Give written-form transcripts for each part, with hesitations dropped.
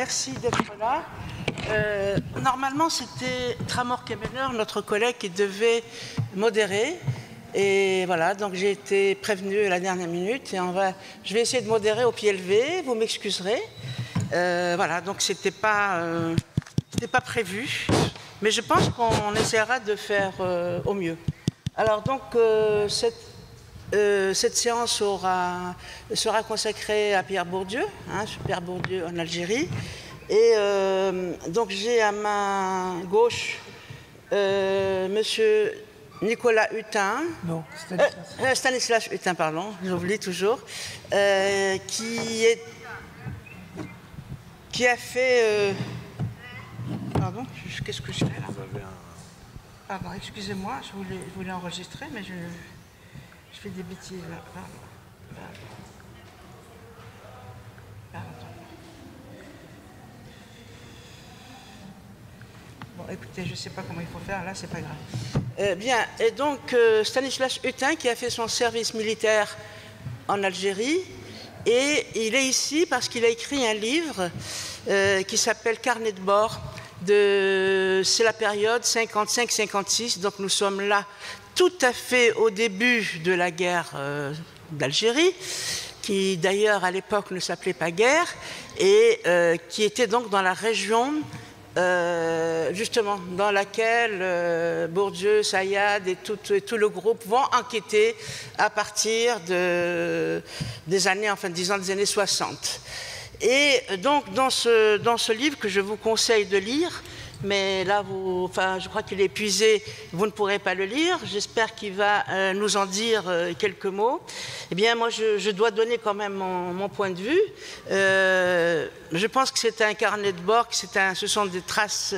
merci d'être là. Normalement, c'était Tramor Kemener, notre collègue, qui devait modérer. Et voilà, donc j'ai été prévenue à la dernière minute. Et je vais essayer de modérer au pied levé, vous m'excuserez. Voilà, donc c'était pas prévu. Mais je pense qu'on essaiera de faire au mieux. Alors donc, cette séance sera consacrée à Pierre Bourdieu, Pierre Bourdieu en Algérie. Et donc j'ai à ma gauche Monsieur Nicolas Hutin, Stanislas Hutin, pardon, j'oublie toujours, qui a fait... pardon, qu'est-ce que je fais là? Pardon, excusez-moi, je voulais enregistrer, mais je fais des bêtises là. Pardon. Bon, écoutez, je ne sais pas comment il faut faire, là, c'est pas grave. Bien, et donc, Stanislas Hutin, qui a fait son service militaire en Algérie, et il est ici parce qu'il a écrit un livre qui s'appelle Carnet de bord. C'est la période 55-56, donc nous sommes là tout à fait au début de la guerre d'Algérie, qui d'ailleurs à l'époque ne s'appelait pas guerre, et qui était donc dans la région justement dans laquelle Bourdieu, Sayad et tout le groupe vont enquêter à partir des années, enfin disons des années 60. Et donc dans ce livre que je vous conseille de lire, mais là, je crois qu'il est épuisé, vous ne pourrez pas le lire. J'espère qu'il va nous en dire quelques mots. Eh bien, moi, je dois donner quand même mon point de vue. Je pense que c'est un carnet de bord, ce sont des traces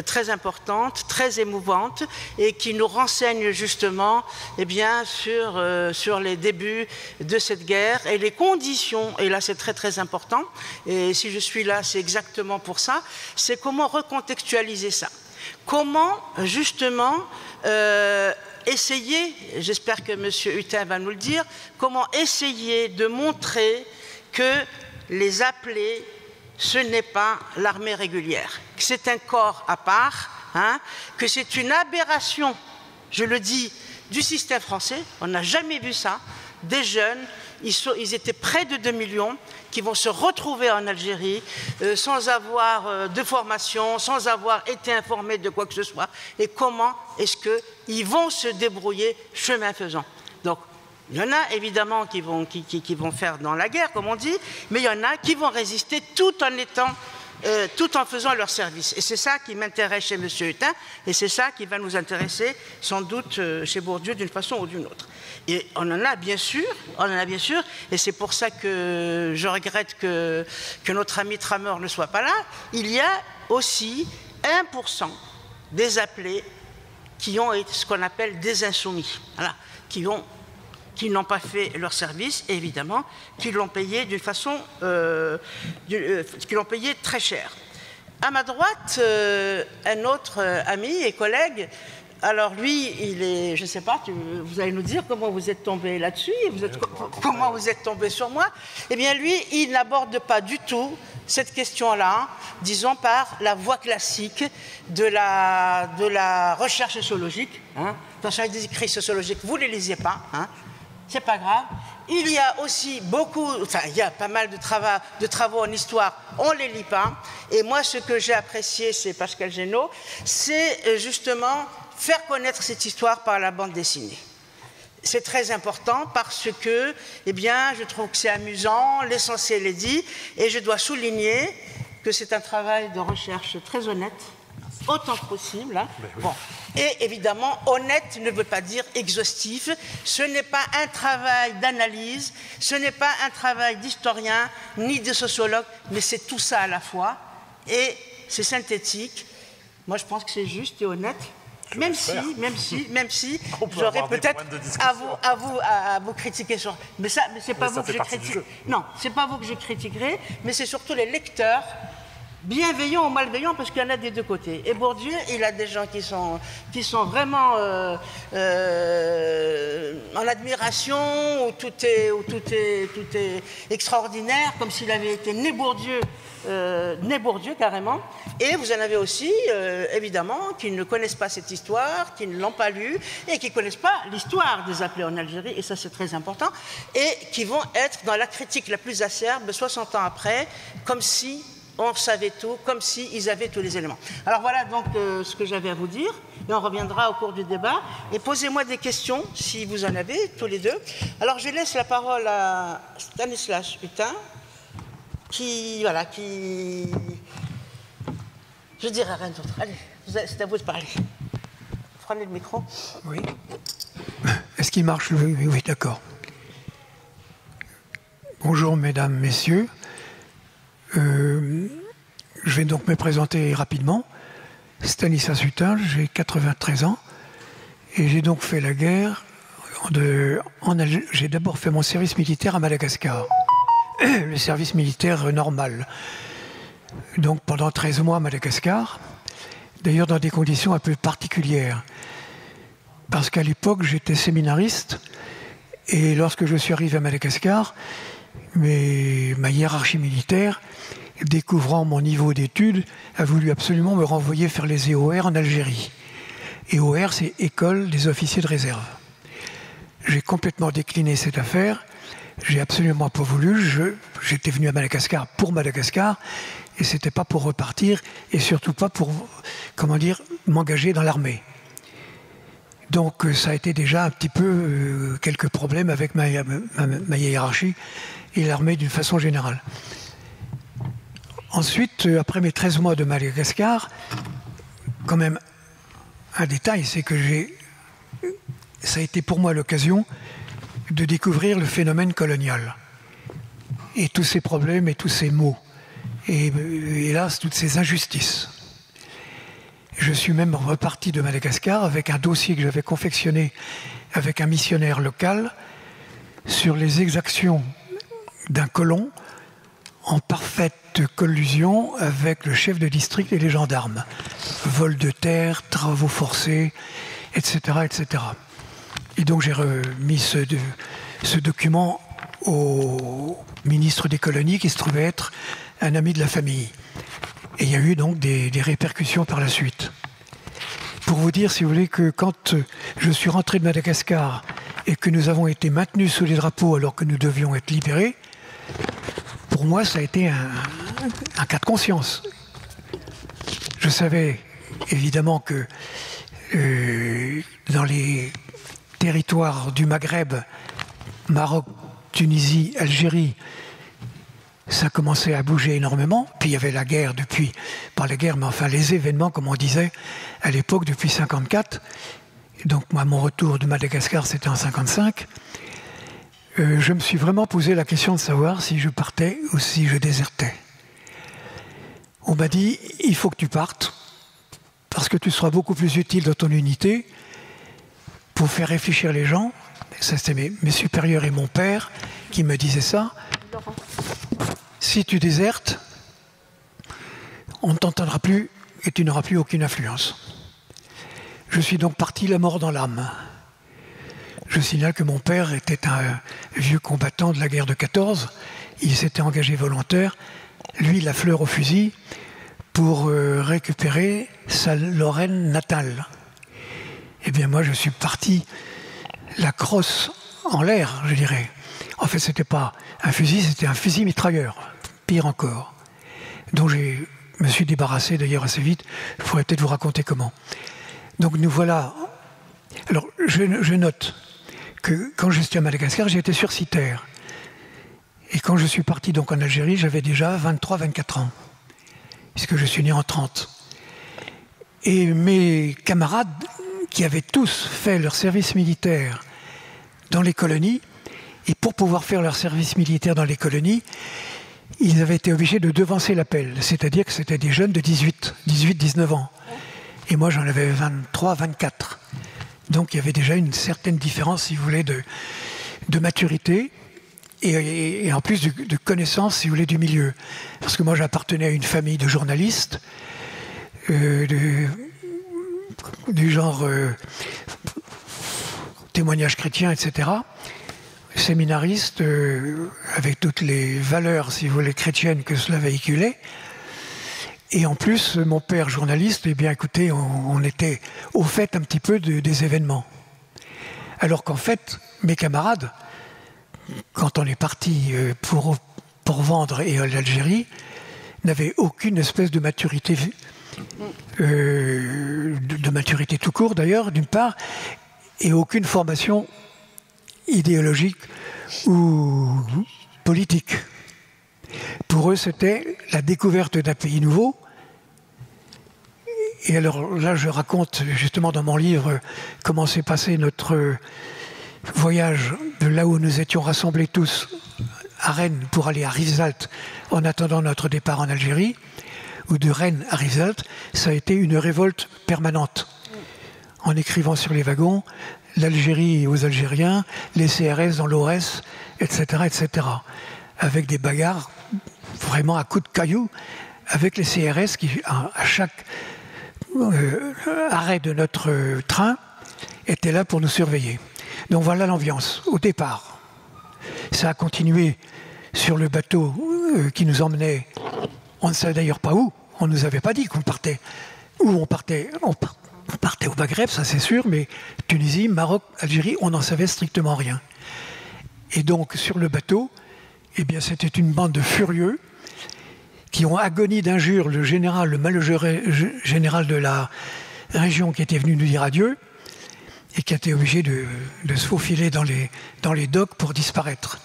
très importantes, très émouvantes, et qui nous renseignent justement sur les débuts de cette guerre et les conditions, et là c'est très très important, et si je suis là, c'est exactement pour ça, c'est comment recontextualiser ça. Comment, justement, essayer, j'espère que M. Hutin va nous le dire, comment essayer de montrer que les appelés, ce n'est pas l'armée régulière, que c'est un corps à part, que c'est une aberration, je le dis, du système français. On n'a jamais vu ça. Des jeunes, ils étaient près de 2 millions, qui vont se retrouver en Algérie sans avoir de formation, sans avoir été informés de quoi que ce soit. Et comment est-ce qu'ils vont se débrouiller chemin faisant? Donc, il y en a évidemment qui vont faire dans la guerre, comme on dit, mais il y en a qui vont résister tout en faisant leur service. Et c'est ça qui m'intéresse chez M. Hutin, et c'est ça qui va nous intéresser sans doute chez Bourdieu d'une façon ou d'une autre. Et on en a bien sûr, et c'est pour ça que je regrette que notre ami Tramor ne soit pas là. Il y a aussi 1% des appelés qui ont ce qu'on appelle des insoumis, voilà, qui n'ont pas fait leur service, et évidemment, qui l'ont payé d'une façon, qui l'ont payé très cher. À ma droite, un autre ami et collègue. Alors lui, il est, je ne sais pas, vous allez nous dire comment vous êtes tombé là-dessus, comment vous êtes tombé sur moi. Eh bien lui, il n'aborde pas du tout cette question-là, disons par la voie classique de la recherche sociologique. Dans les écrits sociologiques, vous ne les lisez pas, c'est pas grave. Il y a aussi il y a pas mal de travaux en histoire, on ne les lit pas. Et moi, ce que j'ai apprécié, c'est Pascal Génaud, c'est justement faire connaître cette histoire par la bande dessinée. C'est très important parce que, je trouve que c'est amusant, l'essentiel est dit, et je dois souligner que c'est un travail de recherche très honnête, autant que possible. Bon. Et évidemment, honnête ne veut pas dire exhaustif. Ce n'est pas un travail d'analyse, ce n'est pas un travail d'historien ni de sociologue, mais c'est tout ça à la fois. Et c'est synthétique. Moi, je pense que c'est juste et honnête. Même si j'aurais peut-être à vous critiquer sur... Mais c'est pas vous que je critiquerai. Non, c'est pas vous que je critiquerai, mais c'est surtout les lecteurs bienveillant ou malveillant, parce qu'il y en a des deux côtés. Et Bourdieu, il a des gens qui sont vraiment en admiration, où tout est extraordinaire, comme s'il avait été né Bourdieu carrément. Et vous en avez aussi, évidemment, qui ne connaissent pas cette histoire, qui ne l'ont pas lue, et qui ne connaissent pas l'histoire des appelés en Algérie, et ça c'est très important, et qui vont être dans la critique la plus acerbe 60 ans après, comme si on savait tout, comme s'ils avaient tous les éléments. Alors voilà donc ce que j'avais à vous dire, et on reviendra au cours du débat. Et posez-moi des questions, si vous en avez, tous les deux. Alors je laisse la parole à Stanislas Hutin, qui... Je dirai rien d'autre. Allez, c'est à vous de parler. Prenez le micro. Oui. Est-ce qu'il marche? Oui, d'accord. Bonjour, mesdames, messieurs. Je vais donc me présenter rapidement. Stanislas Hutin, j'ai 93 ans et j'ai donc fait la guerre. J'ai d'abord fait mon service militaire à Madagascar, le service militaire normal. Donc pendant 13 mois à Madagascar, d'ailleurs dans des conditions un peu particulières. Parce qu'à l'époque, j'étais séminariste et lorsque je suis arrivé à Madagascar, ma hiérarchie militaire, découvrant mon niveau d'études, a voulu absolument me renvoyer faire les EOR en Algérie. EOR, c'est École des officiers de réserve. J'ai complètement décliné cette affaire. J'ai absolument pas voulu. J'étais venu à Madagascar pour Madagascar et c'était pas pour repartir et surtout pas pour, m'engager dans l'armée. Donc ça a été déjà un petit peu quelques problèmes avec ma hiérarchie et l'armée d'une façon générale. Ensuite, après mes 13 mois de Madagascar, quand même, un détail, c'est que ça a été pour moi l'occasion de découvrir le phénomène colonial. Et tous ces problèmes et tous ces maux. Et hélas, toutes ces injustices. Je suis même reparti de Madagascar avec un dossier que j'avais confectionné avec un missionnaire local sur les exactions d'un colon en parfaite collusion avec le chef de district et les gendarmes. Vol de terre, travaux forcés, etc. etc. Et donc j'ai remis ce document au ministre des colonies qui se trouvait être un ami de la famille. Et il y a eu donc des répercussions par la suite. Pour vous dire, si vous voulez, que quand je suis rentré de Madagascar et que nous avons été maintenus sous les drapeaux alors que nous devions être libérés, pour moi, ça a été un cas de conscience. Je savais évidemment que dans les territoires du Maghreb, Maroc, Tunisie, Algérie, ça commençait à bouger énormément. Puis il y avait la guerre pas la guerre, mais enfin les événements, comme on disait à l'époque, depuis 1954. Donc moi, mon retour de Madagascar, c'était en 1955. Je me suis vraiment posé la question de savoir si je partais ou si je désertais. On m'a dit, il faut que tu partes, parce que tu seras beaucoup plus utile dans ton unité pour faire réfléchir les gens. Ça, c'était mes supérieurs et mon père qui me disaient ça. Si tu désertes, on ne t'entendra plus et tu n'auras plus aucune influence. Je suis donc parti la mort dans l'âme. Je signale que mon père était un vieux combattant de la guerre de 14. Il s'était engagé volontaire, lui la fleur au fusil, pour récupérer sa Lorraine natale. Eh bien moi je suis parti la crosse en l'air, je dirais. En fait c'était pas un fusil, c'était un fusil mitrailleur, pire encore, dont je me suis débarrassé d'ailleurs assez vite. Je pourrais peut-être vous raconter comment. Donc nous voilà. Alors je note que quand je suis à Madagascar, j'ai été sursitaire. Et quand je suis parti donc en Algérie, j'avais déjà 23-24 ans, puisque je suis né en 30. Et mes camarades, qui avaient tous fait leur service militaire dans les colonies, et pour pouvoir faire leur service militaire dans les colonies, ils avaient été obligés de devancer l'appel, c'est-à-dire que c'était des jeunes de 18-19 ans. Et moi, j'en avais 23-24. Donc il y avait déjà une certaine différence, si vous voulez, de maturité. et en plus de connaissances, si vous voulez, du milieu. Parce que moi, j'appartenais à une famille de journalistes, du genre témoignages chrétiens, etc., séminaristes, avec toutes les valeurs, si vous voulez, chrétiennes que cela véhiculait. Et en plus, mon père journaliste, eh bien écoutez, on était au fait un petit peu des événements. Alors qu'en fait, mes camarades, quand on est parti pour vendre et à l'Algérie, n'avaient aucune espèce de maturité, de maturité tout court d'ailleurs, d'une part, et aucune formation idéologique ou politique. Pour eux, c'était la découverte d'un pays nouveau. Et alors là, je raconte justement dans mon livre comment s'est passé notre voyage de là où nous étions rassemblés tous à Rennes pour aller à Rivesaltes en attendant notre départ en Algérie, ou de Rennes à Rivesaltes, ça a été une révolte permanente. En écrivant sur les wagons, l'Algérie aux Algériens, les CRS dans l'OS, etc., etc. Avec des bagarres vraiment à coups de cailloux, avec les CRS qui, à chaque arrêt de notre train, étaient là pour nous surveiller. Donc voilà l'ambiance, au départ. Ça a continué sur le bateau qui nous emmenait, on ne savait d'ailleurs pas où, on ne nous avait pas dit qu'on partait. Où on partait au Maghreb, ça c'est sûr, mais Tunisie, Maroc, Algérie, on n'en savait strictement rien. Et donc sur le bateau, eh bien c'était une bande de furieux qui ont agonie d'injures le général, le malheureux général de la région qui était venu nous dire adieu et qui a été obligé de se faufiler dans les docks pour disparaître.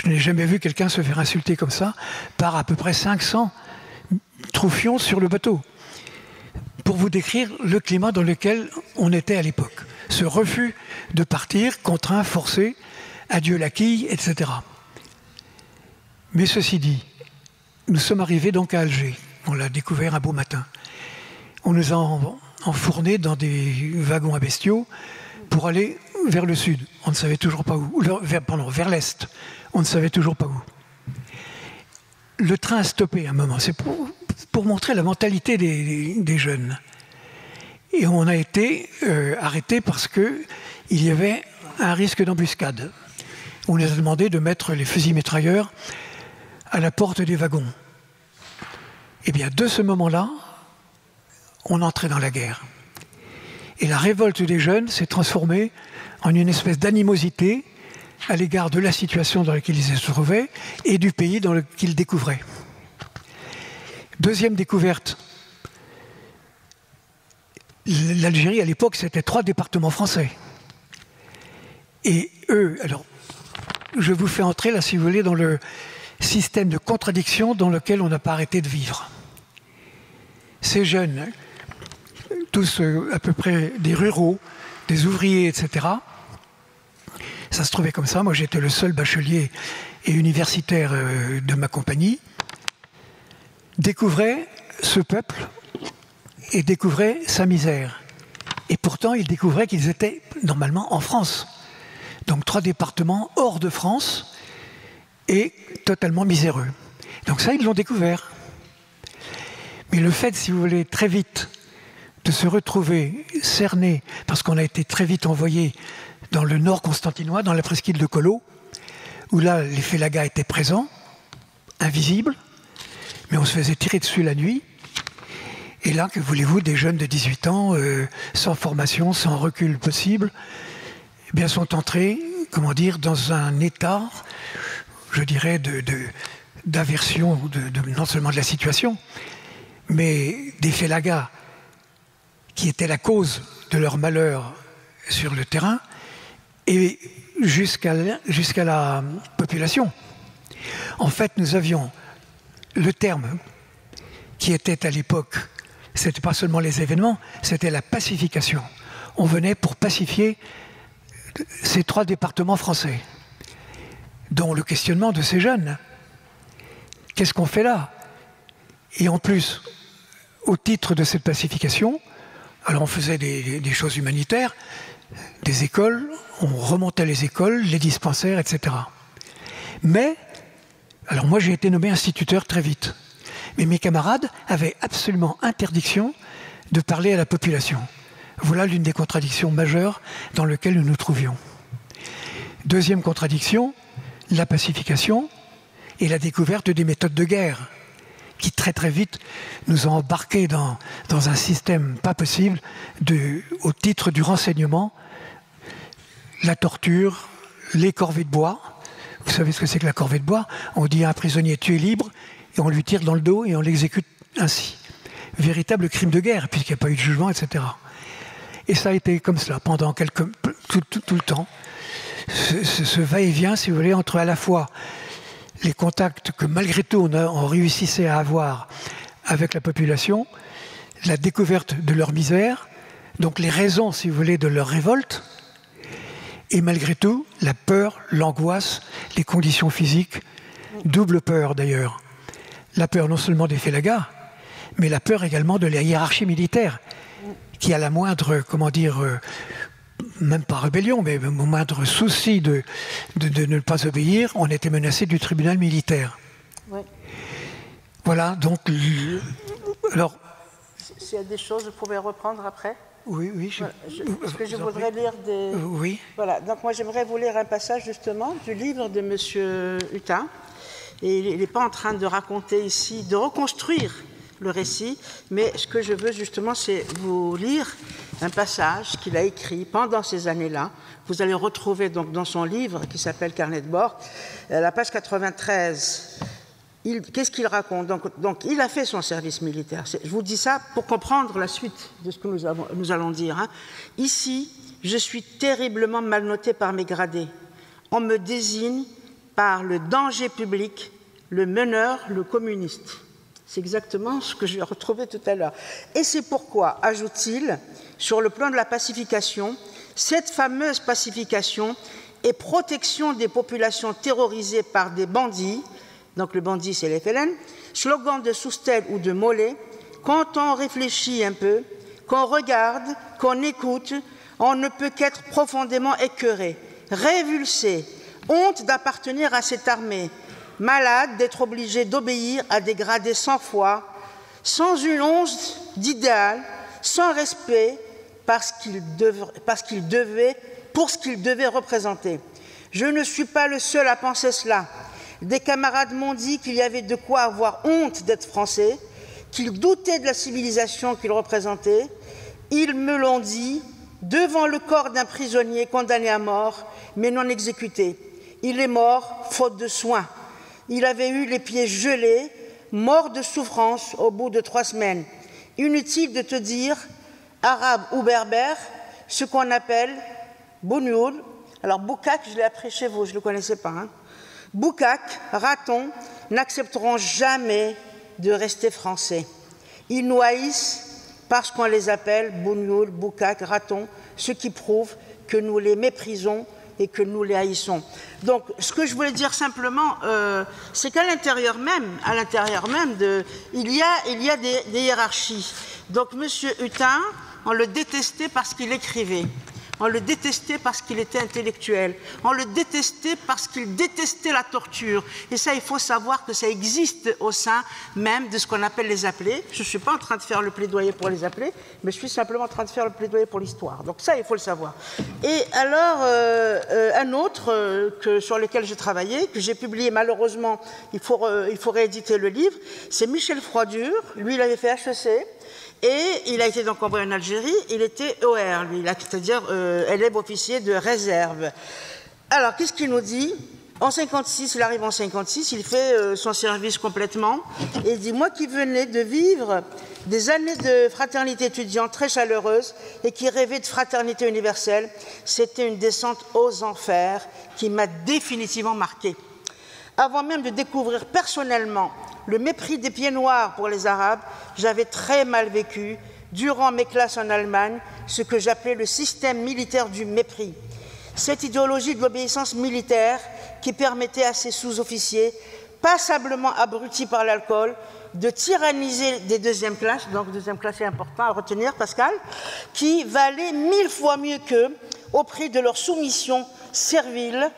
Je n'ai jamais vu quelqu'un se faire insulter comme ça par à peu près 500 troufions sur le bateau. Pour vous décrire le climat dans lequel on était à l'époque. Ce refus de partir, contraint, forcé, adieu la quille, etc. Mais ceci dit, nous sommes arrivés donc à Alger. On l'a découvert un beau matin. On nous a enfournés dans des wagons à bestiaux pour aller vers le sud. On ne savait toujours pas où. Vers l'est. On ne savait toujours pas où. Le train a stoppé un moment. C'est pour montrer la mentalité des jeunes. Et on a été arrêtés parce qu'il y avait un risque d'embuscade. On nous a demandé de mettre les fusils mitrailleurs à la porte des wagons. Eh bien, de ce moment-là, on entrait dans la guerre. Et la révolte des jeunes s'est transformée en une espèce d'animosité à l'égard de la situation dans laquelle ils se trouvaient et du pays dans lequel ils découvraient. Deuxième découverte, l'Algérie à l'époque c'était 3 départements français. Et eux, alors, je vous fais entrer là si vous voulez dans le système de contradiction dans lequel on n'a pas arrêté de vivre. Ces jeunes, tous à peu près des ruraux, des ouvriers, etc., ça se trouvait comme ça. Moi, j'étais le seul bachelier et universitaire de ma compagnie. Découvraient ce peuple et découvraient sa misère. Et pourtant, ils découvraient qu'ils étaient normalement en France. Donc 3 départements hors de France et totalement miséreux. Donc ça, ils l'ont découvert. Mais le fait, si vous voulez, très vite, de se retrouver cerné, parce qu'on a été très vite envoyé dans le nord constantinois, dans la presqu'île de Colo, où là, les félagas étaient présents, invisibles, mais on se faisait tirer dessus la nuit. Et là, que voulez-vous, des jeunes de 18 ans, sans formation, sans recul possible, eh bien, sont entrés, comment dire, dans un état, je dirais, d'aversion, non seulement de la situation, mais des félagas qui étaient la cause de leur malheur sur le terrain et jusqu'à la population. En fait, nous avions le terme qui était à l'époque, c'était pas seulement les événements, c'était la pacification. On venait pour pacifier ces 3 départements français, dont le questionnement de ces jeunes. Qu'est-ce qu'on fait là? Et en plus, au titre de cette pacification, alors on faisait des choses humanitaires, des écoles, on remontait les écoles, les dispensaires, etc. Mais, alors moi j'ai été nommé instituteur très vite, mais mes camarades avaient absolument interdiction de parler à la population. Voilà l'une des contradictions majeures dans lesquelles nous nous trouvions. Deuxième contradiction, la pacification et la découverte des méthodes de guerre, qui très très vite nous ont embarqués dans un système pas possible au titre du renseignement, la torture, les corvées de bois. Vous savez ce que c'est que la corvée de bois? On dit à un prisonnier, tu es libre, et on lui tire dans le dos et on l'exécute ainsi. Véritable crime de guerre, puisqu'il n'y a pas eu de jugement, etc. Et ça a été comme cela pendant tout le temps. Ce va-et-vient, si vous voulez, entre à la fois les contacts que malgré tout on réussissait à avoir avec la population, la découverte de leur misère, donc les raisons, si vous voulez, de leur révolte, et malgré tout, la peur, l'angoisse, les conditions physiques, double peur d'ailleurs. La peur non seulement des félagas, mais la peur également de la hiérarchie militaire, qui à la moindre, comment dire, même pas rébellion, mais au moindre souci de ne pas obéir, on était menacé du tribunal militaire. Oui. Voilà, donc, alors... S'il y a des choses, vous pouvez reprendre après? Oui, oui. Parce que je voudrais lire des... Oui. Voilà, donc moi j'aimerais vous lire un passage justement du livre de M. Hutin. Et il n'est pas en train de raconter ici, de reconstruire le récit, mais ce que je veux justement, c'est vous lire un passage qu'il a écrit pendant ces années-là. Vous allez retrouver donc dans son livre qui s'appelle Carnet de bord, à la page 93. Qu'est-ce qu'il raconte? Donc, il a fait son service militaire. Je vous dis ça pour comprendre la suite de ce que nous allons dire. Hein. Ici, je suis terriblement mal noté par mes gradés. On me désigne par le danger public, le meneur, le communiste. C'est exactement ce que j'ai retrouvé tout à l'heure. Et c'est pourquoi, ajoute-t-il, sur le plan de la pacification, cette fameuse pacification et protection des populations terrorisées par des bandits, donc le bandit c'est les FLN, slogan de Soustelle ou de Mollet, quand on réfléchit un peu, qu'on regarde, qu'on écoute, on ne peut qu'être profondément écœuré, révulsé, honte d'appartenir à cette armée, malade d'être obligé d'obéir à des gradés sans foi, sans une once d'idéal, sans respect pour ce qu'il devait représenter. Je ne suis pas le seul à penser cela. Des camarades m'ont dit qu'il y avait de quoi avoir honte d'être français, qu'ils doutaient de la civilisation qu'ils représentaient. Ils me l'ont dit devant le corps d'un prisonnier condamné à mort, mais non exécuté. Il est mort faute de soins. Il avait eu les pieds gelés, mort de souffrance au bout de 3 semaines. Inutile de te dire, arabe ou berbère, ce qu'on appelle bougnoul. Alors boukak, je l'ai appris chez vous, je ne le connaissais pas. Hein. Boukak, raton, n'accepteront jamais de rester français. Ils nous haïssent parce qu'on les appelle bougnoul, boukak, raton, ce qui prouve que nous les méprisons et que nous les haïssons. Donc, ce que je voulais dire simplement, c'est qu'à l'intérieur même, il y a des hiérarchies. Donc, M. Hutin, on le détestait parce qu'il écrivait. On le détestait parce qu'il était intellectuel. On le détestait parce qu'il détestait la torture. Et ça, il faut savoir que ça existe au sein même de ce qu'on appelle les appelés. Je ne suis pas en train de faire le plaidoyer pour les appelés, mais je suis simplement en train de faire le plaidoyer pour l'histoire. Donc ça, il faut le savoir. Et alors, un autre sur lequel j'ai travaillé, que j'ai publié malheureusement, il faut rééditer le livre, c'est Michel Froidure. Lui, il avait fait HEC. Et il a été donc envoyé en Algérie, il était OR, lui, c'est-à-dire élève officier de réserve. Alors, qu'est-ce qu'il nous dit? En 56, il arrive en 56, il fait son service complètement, et il dit « Moi qui venais de vivre des années de fraternité étudiante très chaleureuse et qui rêvait de fraternité universelle, c'était une descente aux enfers qui m'a définitivement marqué. Avant même de découvrir personnellement le mépris des pieds noirs pour les Arabes, j'avais très mal vécu, durant mes classes en Allemagne, ce que j'appelais le système militaire du mépris. Cette idéologie de l'obéissance militaire qui permettait à ces sous-officiers, passablement abrutis par l'alcool, de tyranniser des deuxièmes classes, donc deuxième classe c'est important à retenir, Pascal, qui valaient 1000 fois mieux qu'eux au prix de leur soumission servile,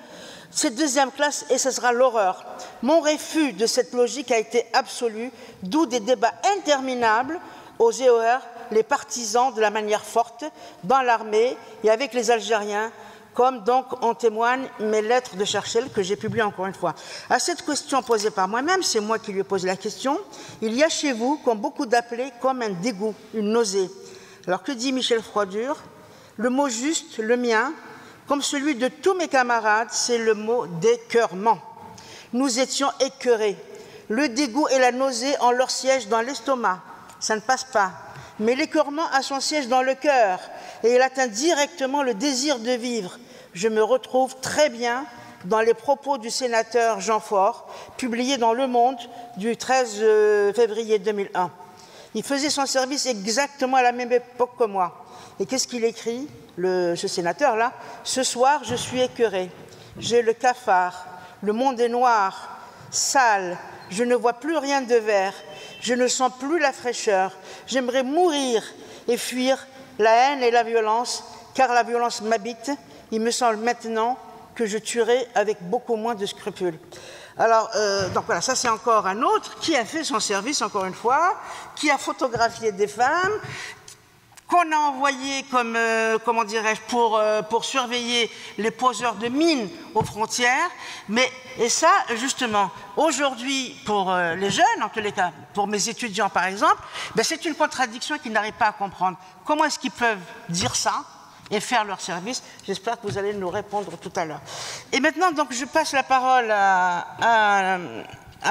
C'est deuxième classe et ce sera l'horreur. Mon refus de cette logique a été absolu, d'où des débats interminables aux GOR, les partisans de la manière forte, dans l'armée et avec les Algériens, comme donc en témoignent mes lettres de Cherchel que j'ai publiées encore une fois. À cette question posée par moi-même, c'est moi qui lui ai posé la question, il y a chez vous, comme beaucoup d'appelés, comme un dégoût, une nausée. Alors que dit Michel Froidure? Le mot juste, le mien, comme celui de tous mes camarades, c'est le mot d'écœurement. Nous étions écœurés. Le dégoût et la nausée ont leur siège dans l'estomac. Ça ne passe pas. Mais l'écœurement a son siège dans le cœur et il atteint directement le désir de vivre. Je me retrouve très bien dans les propos du sénateur Jean Faure, publiés dans Le Monde du 13 février 2001. Il faisait son service exactement à la même époque que moi. Et qu'est-ce qu'il écrit, ce sénateur-là? Ce soir, je suis écœuré. J'ai le cafard. Le monde est noir, sale. Je ne vois plus rien de vert. Je ne sens plus la fraîcheur. J'aimerais mourir et fuir la haine et la violence, car la violence m'habite. Il me semble maintenant que je tuerai avec beaucoup moins de scrupules. Alors, donc voilà, ça c'est encore un autre qui a fait son service, encore une fois, qui a photographié des femmes, qu'on a envoyé comme, comment dirais-je, pour surveiller les poseurs de mines aux frontières. Et ça, justement, aujourd'hui, pour les jeunes, en tous les cas, pour mes étudiants par exemple, ben, c'est une contradiction qu'ils n'arrivent pas à comprendre. Comment est-ce qu'ils peuvent dire ça et faire leur service? J'espère que vous allez nous répondre tout à l'heure. Et maintenant, donc, je passe la parole à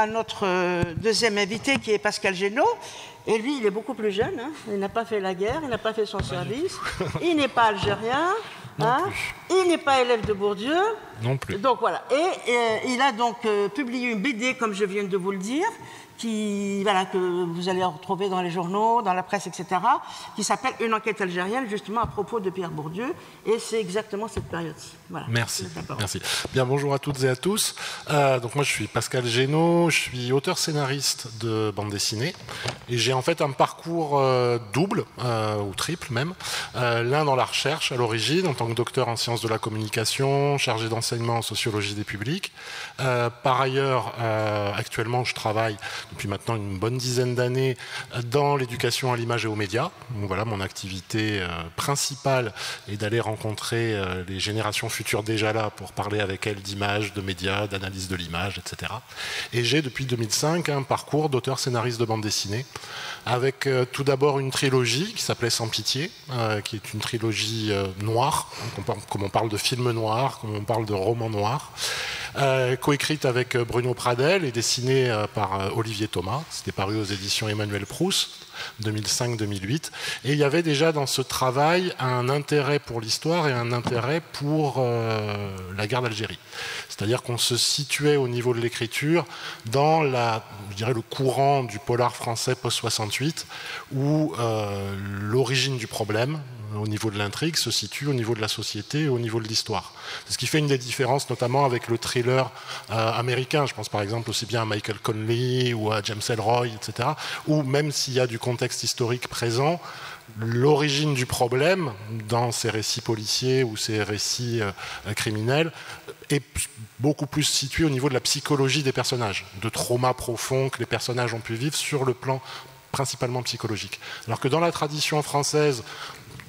notre deuxième invité, qui est Pascal Génaud. Et lui, il est beaucoup plus jeune, hein. Il n'a pas fait la guerre, il n'a pas fait son service, il n'est pas algérien, hein. Il n'est pas élève de Bourdieu. Non plus. Donc voilà. Et il a donc publié une BD, comme je viens de vous le dire, que vous allez retrouver dans les journaux, dans la presse, etc., qui s'appelle Une enquête algérienne, justement à propos de Pierre Bourdieu, et c'est exactement cette période-ci. Voilà. Merci. Merci. Bien, bonjour à toutes et à tous. Donc moi, je suis Pascal Génaud, je suis auteur-scénariste de bande dessinée, et j'ai en fait un parcours double, ou triple même, l'un dans la recherche à l'origine, en tant que docteur en sciences de la communication, chargé d'enseignement en sociologie des publics. Par ailleurs, actuellement, je travaille depuis maintenant une bonne dizaine d'années dans l'éducation à l'image et aux médias. Donc voilà, mon activité principale est d'aller rencontrer les générations futures déjà là pour parler avec elles d'images, de médias, d'analyse de l'image, etc. Et j'ai depuis 2005 un parcours d'auteur-scénariste de bande dessinée avec tout d'abord une trilogie qui s'appelait Sans pitié, qui est une trilogie noire, comme on parle de film noir, comme on parle de roman noir. Coécrite avec Bruno Pradel et dessinée par Olivier Thomas. C'était paru aux éditions Emmanuel Proust, 2005-2008. Et il y avait déjà dans ce travail un intérêt pour l'histoire et un intérêt pour la guerre d'Algérie. C'est-à-dire qu'on se situait au niveau de l'écriture dans le courant du polar français post-68, où l'origine du problème, au niveau de l'intrigue, se situe au niveau de la société et au niveau de l'histoire. C'est ce qui fait une des différences, notamment avec le thriller américain. Je pense par exemple aussi bien à Michael Connelly ou à James Ellroy, etc., où même s'il y a du contexte historique présent, l'origine du problème dans ces récits policiers ou ces récits criminels est beaucoup plus située au niveau de la psychologie des personnages, de traumas profonds que les personnages ont pu vivre sur le plan principalement psychologique. Alors que dans la tradition française,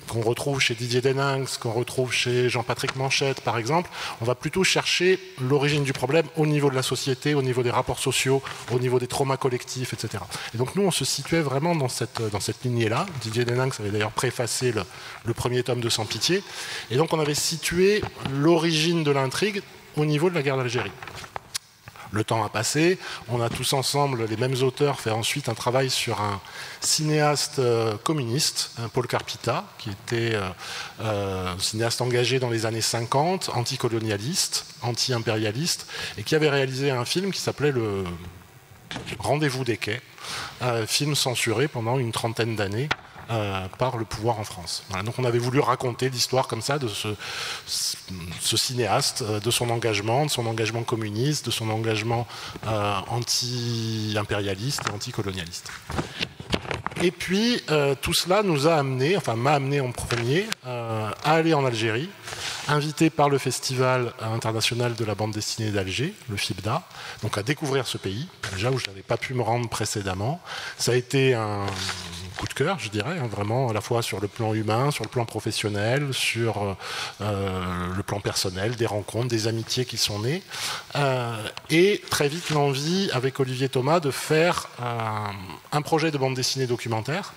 qu'on retrouve chez Didier Deninx, qu'on retrouve chez Jean-Patrick Manchette, par exemple, on va plutôt chercher l'origine du problème au niveau de la société, au niveau des rapports sociaux, au niveau des traumas collectifs, etc. Et donc nous, on se situait vraiment dans cette lignée-là. Didier Deninx avait d'ailleurs préfacé le premier tome de Sans pitié. Et donc on avait situé l'origine de l'intrigue au niveau de la guerre d'Algérie. Le temps a passé, on a tous ensemble, les mêmes auteurs, fait ensuite un travail sur un cinéaste communiste, Paul Carpita, qui était un cinéaste engagé dans les années 50, anticolonialiste, anti-impérialiste, et qui avait réalisé un film qui s'appelait Le Rendez-vous des quais, film censuré pendant une trentaine d'années par le pouvoir en France. Voilà, donc on avait voulu raconter l'histoire comme ça de ce cinéaste, de son engagement communiste, de son engagement anti-impérialiste et anticolonialiste. Et puis tout cela nous a amené, m'a amené en premier à aller en Algérie invité par le Festival international de la bande dessinée d'Alger, le FIBDA, donc à découvrir ce pays, déjà où je n'avais pas pu me rendre précédemment. Ça a été un coup de cœur, je dirais, hein, vraiment, à la fois sur le plan humain, sur le plan professionnel, sur le plan personnel, des rencontres, des amitiés qui sont nées. Et très vite l'envie, avec Olivier Thomas, de faire un projet de bande dessinée documentaire.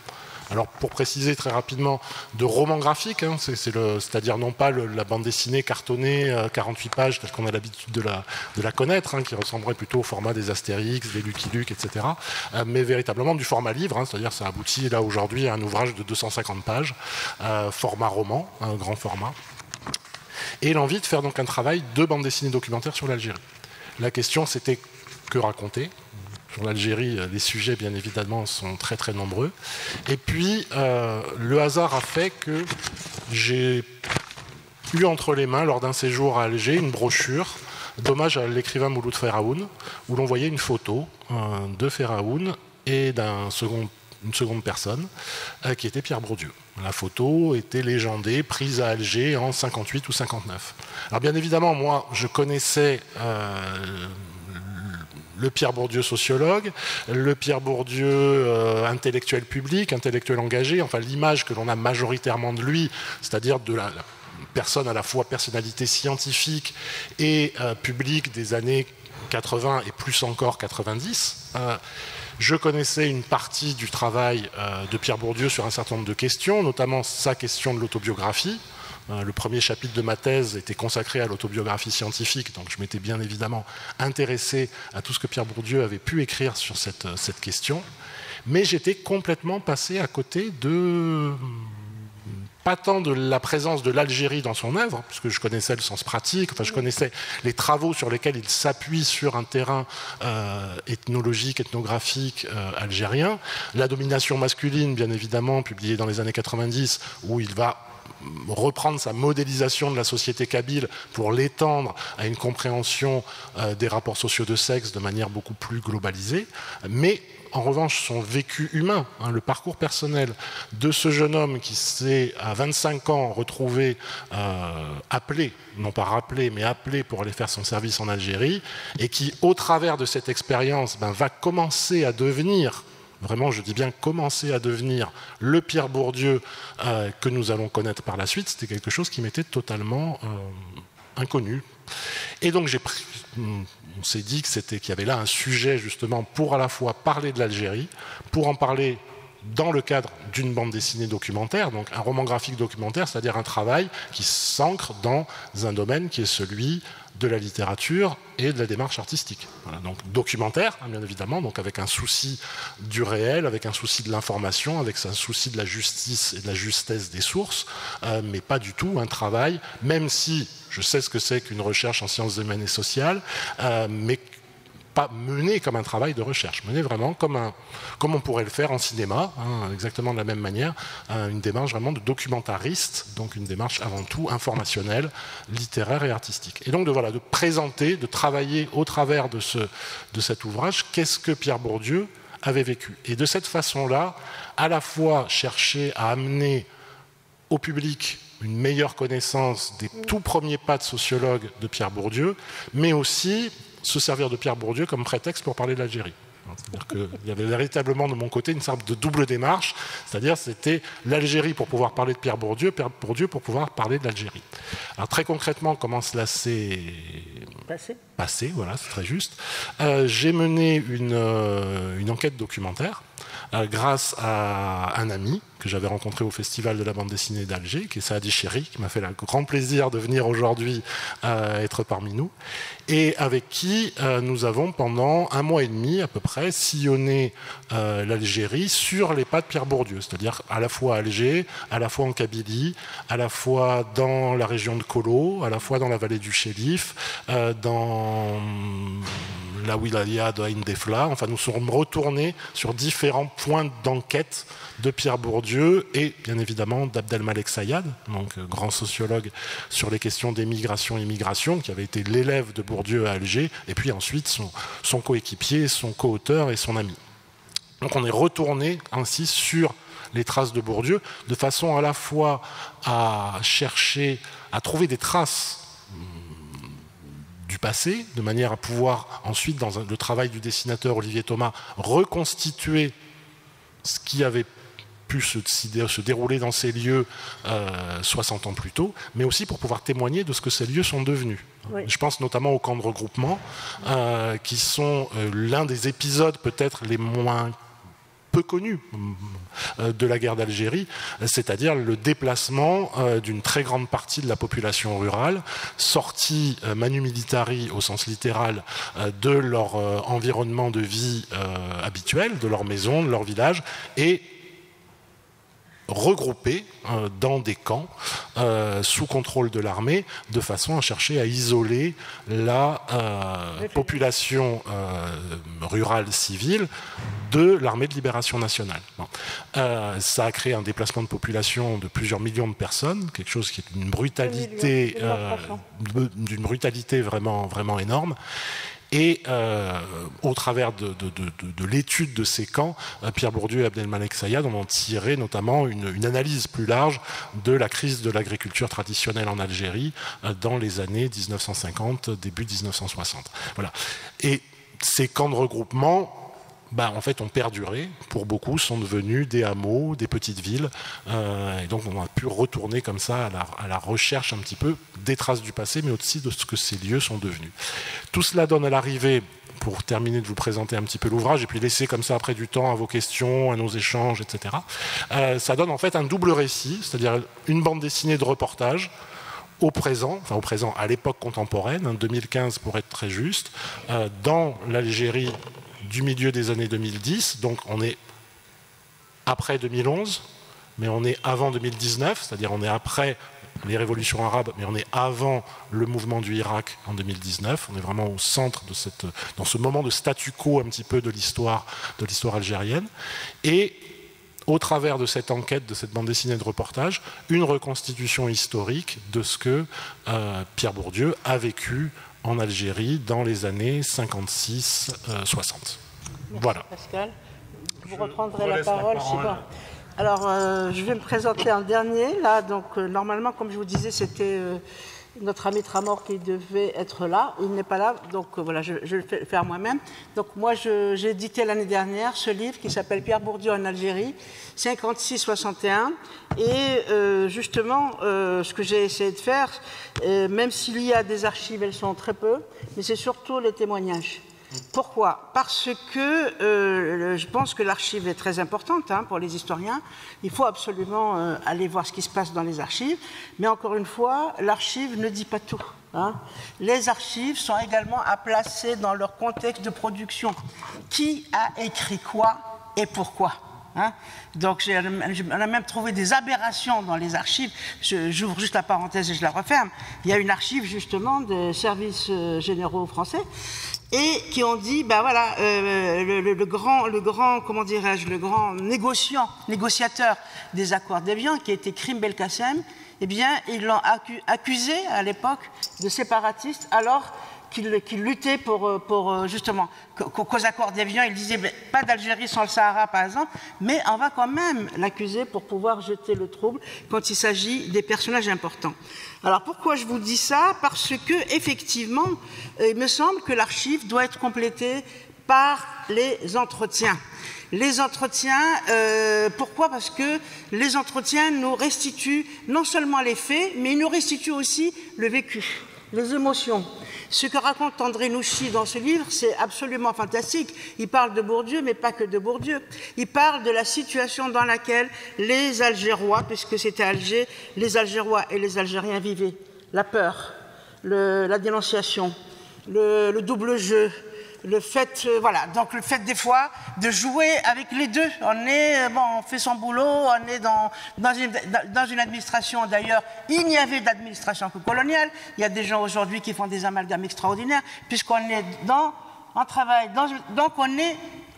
Alors pour préciser très rapidement, de roman graphique, hein, c'est-à-dire non pas la bande dessinée cartonnée, 48 pages, telle qu'on a l'habitude de la connaître, hein, qui ressemblerait plutôt au format des Astérix, des Lucky Luke, etc., mais véritablement du format livre, hein, c'est-à-dire ça aboutit là aujourd'hui à un ouvrage de 250 pages, format roman, un grand format, et l'envie de faire donc un travail de bande dessinée documentaire sur l'Algérie. La question c'était que raconter. Sur l'Algérie, les sujets, bien évidemment, sont très très nombreux. Et puis, le hasard a fait que j'ai eu entre les mains, lors d'un séjour à Alger, une brochure d'hommage à l'écrivain Mouloud Feraoun, où l'on voyait une photo de Feraoun et une seconde personne, qui était Pierre Bourdieu. La photo était légendée, prise à Alger en 58 ou 59. Alors bien évidemment, moi, je connaissais le Pierre Bourdieu sociologue, le Pierre Bourdieu intellectuel public, intellectuel engagé, enfin l'image que l'on a majoritairement de lui, c'est-à-dire de la personne à la fois personnalité scientifique et publique des années 80 et plus encore 90. Je connaissais une partie du travail de Pierre Bourdieu sur un certain nombre de questions, notamment sa question de l'autobiographie. Le premier chapitre de ma thèse était consacré à l'autobiographie scientifique, donc je m'étais bien évidemment intéressé à tout ce que Pierre Bourdieu avait pu écrire sur cette question, mais j'étais complètement passé à côté pas tant de la présence de l'Algérie dans son œuvre, puisque je connaissais le sens pratique, enfin je connaissais les travaux sur lesquels il s'appuie sur un terrain ethnologique, ethnographique algérien, la domination masculine, bien évidemment, publiée dans les années 90, où il va reprendre sa modélisation de la société kabyle pour l'étendre à une compréhension des rapports sociaux de sexe de manière beaucoup plus globalisée, mais en revanche son vécu humain, hein, le parcours personnel de ce jeune homme qui s'est à 25 ans retrouvé appelé, non pas rappelé, mais appelé pour aller faire son service en Algérie, et qui au travers de cette expérience va commencer à devenir, vraiment, je dis bien commencer à devenir le Pierre Bourdieu que nous allons connaître par la suite. C'était quelque chose qui m'était totalement inconnu. Et donc on s'est dit qu'il y avait là un sujet justement pour à la fois parler de l'Algérie, pour en parler dans le cadre d'une bande dessinée documentaire, donc un roman graphique documentaire, c'est-à-dire un travail qui s'ancre dans un domaine qui est celui de la littérature et de la démarche artistique. Voilà, donc documentaire, hein, bien évidemment, donc avec un souci du réel, avec un souci de l'information, avec un souci de la justice et de la justesse des sources, mais pas du tout un travail, même si je sais ce que c'est qu'une recherche en sciences humaines et sociales, mais pas mené comme un travail de recherche, mené vraiment comme on pourrait le faire en cinéma, hein, exactement de la même manière, une démarche vraiment de documentariste, donc une démarche avant tout informationnelle, littéraire et artistique. Et donc de présenter, de travailler au travers de cet ouvrage, qu'est-ce que Pierre Bourdieu avait vécu. Et de cette façon-là, à la fois chercher à amener au public une meilleure connaissance des tout premiers pas de sociologue de Pierre Bourdieu, mais aussi se servir de Pierre Bourdieu comme prétexte pour parler de l'Algérie. C'est-à-dire qu'il y avait véritablement de mon côté une sorte de double démarche, c'est-à-dire c'était l'Algérie pour pouvoir parler de Pierre Bourdieu pour pouvoir parler de l'Algérie. Alors très concrètement, comment cela s'est passé, voilà, c'est très juste. J'ai mené une enquête documentaire grâce à un ami que j'avais rencontré au Festival de la bande dessinée d'Alger, qui est Saadi Chéri, qui m'a fait le grand plaisir de venir aujourd'hui être parmi nous, et avec qui nous avons pendant 1 mois et demi à peu près sillonné l'Algérie sur les pas de Pierre Bourdieu, c'est-à-dire à la fois à Alger, à la fois en Kabylie, à la fois dans la région de Kolo, à la fois dans la vallée du Chélif, dans la wilaya de Ain Defla. Enfin, nous sommes retournés sur différents points d'enquête de Pierre Bourdieu et bien évidemment d'Abdelmalek Sayad, donc grand sociologue sur les questions d'émigration et immigration, qui avait été l'élève de Bourdieu à Alger, et puis ensuite son coéquipier, son co-auteur et son ami. Donc on est retourné ainsi sur les traces de Bourdieu, de façon à la fois à chercher à trouver des traces du passé, de manière à pouvoir ensuite, dans le travail du dessinateur Olivier Thomas, reconstituer ce qui avait pu se dérouler dans ces lieux 60 ans plus tôt, mais aussi pour pouvoir témoigner de ce que ces lieux sont devenus. Oui. Je pense notamment aux camps de regroupement, qui sont l'un des épisodes peut-être les moins peu connus de la guerre d'Algérie, c'est-à-dire le déplacement d'une très grande partie de la population rurale, sortie manu militari au sens littéral de leur environnement de vie habituel, de leur maison, de leur village, et regroupés dans des camps sous contrôle de l'armée, de façon à chercher à isoler la population rurale civile de l'armée de libération nationale. Bon. Ça a créé un déplacement de population de plusieurs millions de personnes, quelque chose qui est d'une brutalité, vraiment, vraiment énorme. Et au travers de l'étude de ces camps, Pierre Bourdieu et Abdelmalek Sayad ont tiré notamment une analyse plus large de la crise de l'agriculture traditionnelle en Algérie dans les années 1950, début 1960. Voilà. Et ces camps de regroupement, en fait, ont perduré. Pour beaucoup, sont devenus des hameaux, des petites villes. Et donc, on a pu retourner comme ça à la recherche un petit peu des traces du passé, mais aussi de ce que ces lieux sont devenus. Tout cela donne à l'arrivée, pour terminer de vous présenter un petit peu l'ouvrage, et puis laisser comme ça après du temps à vos questions, à nos échanges, etc. Ça donne en fait un double récit, c'est-à-dire une bande dessinée de reportage, au présent, à l'époque contemporaine, 2015 pour être très juste, dans l'Algérie du milieu des années 2010, donc on est après 2011, mais on est avant 2019, c'est-à-dire on est après les révolutions arabes, mais on est avant le mouvement du Irak en 2019, on est vraiment au centre de dans ce moment de statu quo un petit peu de l'histoire algérienne, et au travers de cette enquête, de cette bande dessinée de reportage, une reconstitution historique de ce que Pierre Bourdieu a vécu en Algérie dans les années 56-60. Voilà. Pascal, vous reprendrez la parole. Alors, je vais me présenter en dernier. Là, donc, normalement, comme je vous disais, c'était notre ami Tramor qui devait être là. Il n'est pas là, donc voilà, je vais le faire moi-même. Donc, moi, j'ai édité l'année dernière ce livre qui s'appelle Pierre Bourdieu en Algérie, 56-61. Et justement, ce que j'ai essayé de faire, même s'il y a des archives, elles sont très peu, mais c'est surtout les témoignages. Pourquoi? Parce que je pense que l'archive est très importante pour les historiens. Il faut absolument aller voir ce qui se passe dans les archives. Mais encore une fois, l'archive ne dit pas tout. Les archives sont également à placer dans leur contexte de production. Qui a écrit quoi et pourquoi? Donc on a même trouvé des aberrations dans les archives. J'ouvre juste la parenthèse et je la referme. Il y a une archive justement des services généraux français et qui ont dit, voilà, le grand, comment dirais-je, le grand négociateur des accords d'Évian, qui était Krim Belkacem, eh bien, ils l'ont accusé à l'époque de séparatiste, alors qu'il luttait pour justement qu'aux accords d'Évian, il disait pas d'Algérie sans le Sahara, par exemple, mais on va quand même l'accuser pour pouvoir jeter le trouble quand il s'agit des personnages importants. Alors pourquoi je vous dis ça? Parce que effectivement, il me semble que l'archive doit être complétée par les entretiens. Les entretiens, pourquoi? Parce que les entretiens nous restituent non seulement les faits, mais ils nous restituent aussi le vécu, les émotions. Ce que raconte André Nouchi dans ce livre, c'est absolument fantastique. Il parle de Bourdieu, mais pas que de Bourdieu. Il parle de la situation dans laquelle les Algérois, puisque c'était Alger, les Algérois et les Algériens vivaient. La peur, la dénonciation, le double jeu, le fait, voilà, donc le fait des fois de jouer avec les deux. On fait son boulot, on est dans une administration, d'ailleurs, il n'y avait d'administration que coloniale. Il y a des gens aujourd'hui qui font des amalgames extraordinaires, puisqu'on est on travaille, donc on est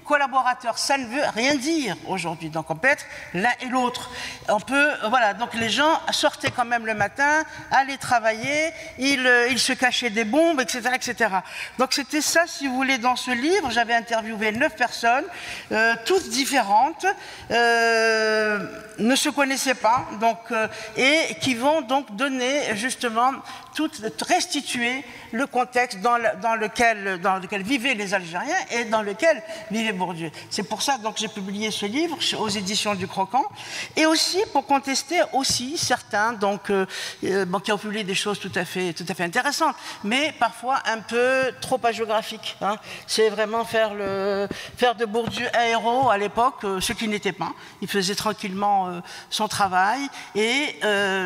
collaborateur, ça ne veut rien dire aujourd'hui. Donc on peut être l'un et l'autre. On peut, voilà, donc les gens sortaient quand même le matin, allaient travailler, ils se cachaient des bombes, etc., etc. Donc c'était ça, si vous voulez, dans ce livre. J'avais interviewé 9 personnes, toutes différentes, ne se connaissaient pas, donc, et qui vont donc donner justement, restituer le contexte dans lequel vivaient les Algériens et dans lequel vivait Bourdieu. C'est pour ça donc j'ai publié ce livre aux éditions du Croquant, et aussi pour contester aussi certains donc, qui ont publié des choses tout à fait intéressantes, mais parfois un peu trop hagiographiques. Hein. C'est vraiment faire de Bourdieu un héros à l'époque, ce qui n'était pas. Il faisait tranquillement son travail, et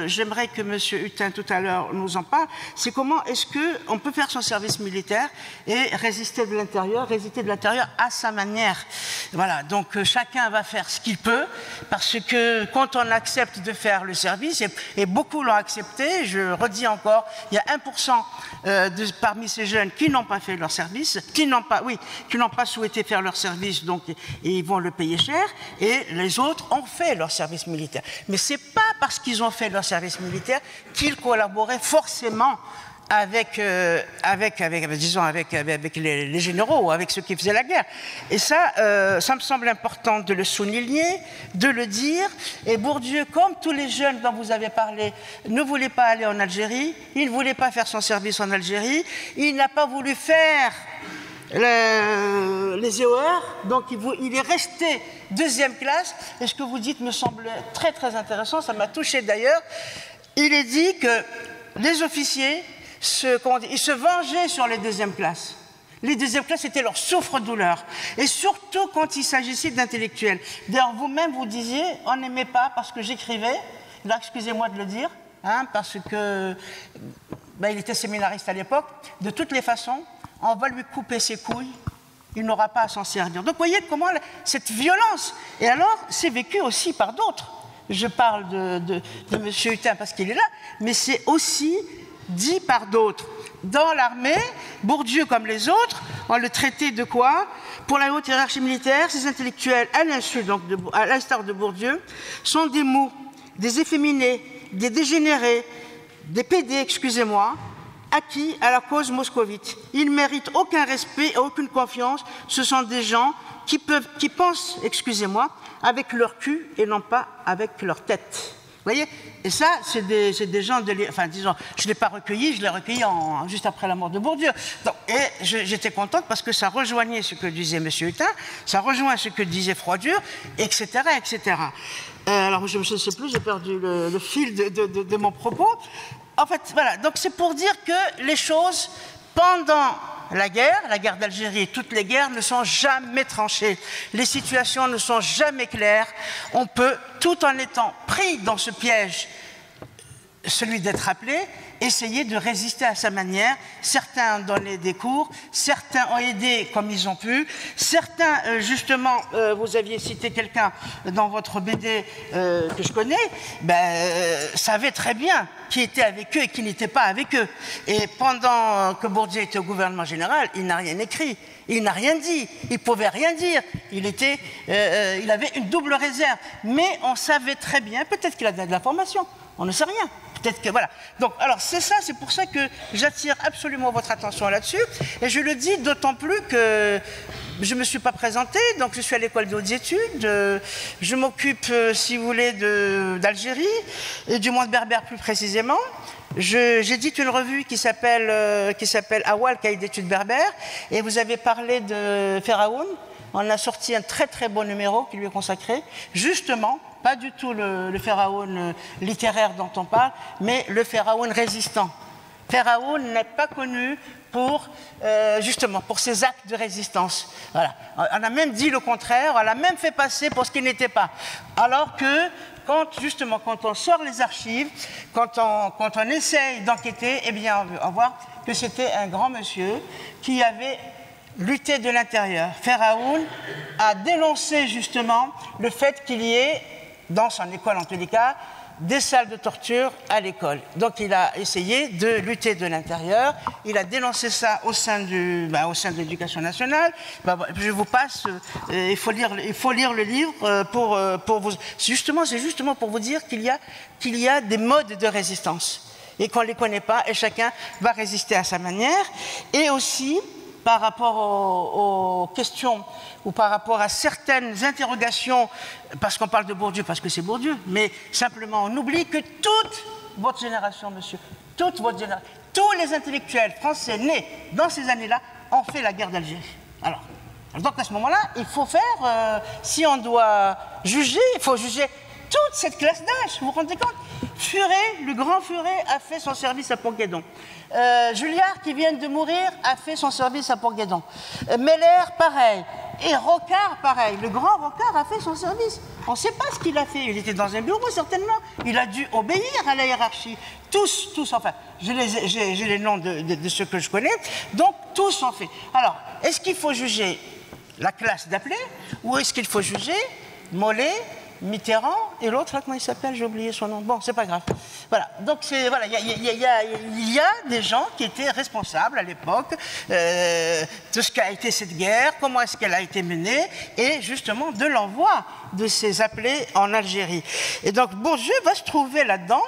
j'aimerais que M. Hutin tout à l'heure nous en parle. C'est comment est-ce qu'on peut faire son service militaire et résister de l'intérieur à sa manière. Voilà, donc chacun va faire ce qu'il peut, parce que quand on accepte de faire le service, et beaucoup l'ont accepté, je redis encore, il y a 1% parmi ces jeunes qui n'ont pas fait leur service, qui n'ont pas souhaité faire leur service, donc, et ils vont le payer cher, et les autres ont fait leur service militaire. Mais ce n'est pas parce qu'ils ont fait leur service militaire qu'ils collaboraient forcément avec les généraux, avec ceux qui faisaient la guerre. Et ça me semble important de le souligner, de le dire. Et Bourdieu, comme tous les jeunes dont vous avez parlé, ne voulait pas aller en Algérie, il ne voulait pas faire son service en Algérie, il n'a pas voulu faire les EOR, donc il est resté 2e classe. Et ce que vous dites me semble très très intéressant, ça m'a touché d'ailleurs. Il est dit que les officiers ils se vengeaient sur les 2e classes. Les 2e classes étaient leur souffre-douleur. Et surtout quand il s'agissait d'intellectuels. D'ailleurs, vous-même, vous disiez, on n'aimait pas parce que j'écrivais. Là, excusez-moi de le dire, hein, parce que il était séminariste à l'époque. De toutes les façons, on va lui couper ses couilles. Il n'aura pas à s'en servir. Donc, vous voyez comment cette violence. Et alors, c'est vécu aussi par d'autres. Je parle de M. Hutin parce qu'il est là, mais c'est aussi dit par d'autres. Dans l'armée, Bourdieu, comme les autres, on le traitait de quoi? Pour la haute hiérarchie militaire, ces intellectuels, à l'instar de Bourdieu, sont des mous, des efféminés, des dégénérés, des PD, excusez-moi, acquis à la cause moscovite. Ils ne méritent aucun respect et aucune confiance. Ce sont des gens qui pensent, excusez-moi, avec leur cul et non pas avec leur tête. Vous voyez? Et ça, c'est des gens enfin, disons, je ne l'ai pas recueilli, je l'ai recueilli juste après la mort de Bourdieu. Donc, et j'étais contente parce que ça rejoignait ce que disait M. Hutin, ça rejoint ce que disait Froidure, etc., etc. Alors, je ne sais plus, j'ai perdu le fil de mon propos. En fait, voilà, donc c'est pour dire que les choses, pendant la guerre d'Algérie, toutes les guerres ne sont jamais tranchées. Les situations ne sont jamais claires. On peut, tout en étant pris dans ce piège, celui d'être appelé, essayer de résister à sa manière. Certains ont donné des cours, certains ont aidé comme ils ont pu, certains, justement, vous aviez cité quelqu'un dans votre BD que je connais, savait très bien qui était avec eux et qui n'était pas avec eux. Et pendant que Bourdieu était au gouvernement général, il n'a rien écrit, il n'a rien dit, il ne pouvait rien dire, il avait une double réserve. Mais on savait très bien, peut-être qu'il avait de la formation, on ne sait rien. Peut-être que, voilà. Donc, alors, c'est pour ça que j'attire absolument votre attention là-dessus. Et je le dis d'autant plus que je ne me suis pas présentée, donc je suis à l'école de hautes études. Je m'occupe, si vous voulez, d'Algérie, et du monde berbère plus précisément. J'édite une revue qui s'appelle Awal, Cahier d'études berbères, et vous avez parlé de Pharaon. On a sorti un très très beau numéro qui lui est consacré, justement, pas du tout le pharaon littéraire dont on parle, mais le pharaon résistant. Pharaon n'est pas connu justement pour ses actes de résistance. Voilà. On a même dit le contraire, on l'a même fait passer pour ce qu'il n'était pas. Alors que quand on sort les archives, quand on essaye d'enquêter, eh bien, on va voir que c'était un grand monsieur qui avait lutté de l'intérieur. Pharaon a dénoncé justement le fait qu'il y ait, dans son école en tous les cas, des salles de torture à l'école. Donc il a essayé de lutter de l'intérieur, il a dénoncé ça au sein de l'éducation nationale. Je vous passe, il faut lire le livre pour vous... C'est justement pour vous dire qu'il y a des modes de résistance et qu'on ne les connaît pas et chacun va résister à sa manière. Et aussi, par rapport aux questions ou par rapport à certaines interrogations, parce qu'on parle de Bourdieu, parce que c'est Bourdieu, mais simplement on oublie que toute votre génération, monsieur, toute votre génération, tous les intellectuels français nés dans ces années-là ont fait la guerre d'Algérie. Alors, donc à ce moment-là, il faut faire, si on doit juger, il faut juger toute cette classe d'âge, vous vous rendez compte? Furet, le grand Furet, a fait son service à Port-Guédon. Julliard, qui vient de mourir, a fait son service à Port-Guédon. Meller, pareil. Et Rocard, pareil. Le grand Rocard a fait son service. On ne sait pas ce qu'il a fait. Il était dans un bureau, certainement. Il a dû obéir à la hiérarchie. Tous, enfin, j'ai les noms de ceux que je connais. Donc, tous ont fait. Alors, est-ce qu'il faut juger la classe d'appelés ou est-ce qu'il faut juger Mollet, Mitterrand et l'autre, comment il s'appelle? J'ai oublié son nom. Bon, c'est pas grave. Voilà. Donc, voilà, il y a des gens qui étaient responsables à l'époque de ce qu'a été cette guerre, comment est-ce qu'elle a été menée, et justement de l'envoi de ces appelés en Algérie. Et donc, Bourdieu va se trouver là-dedans,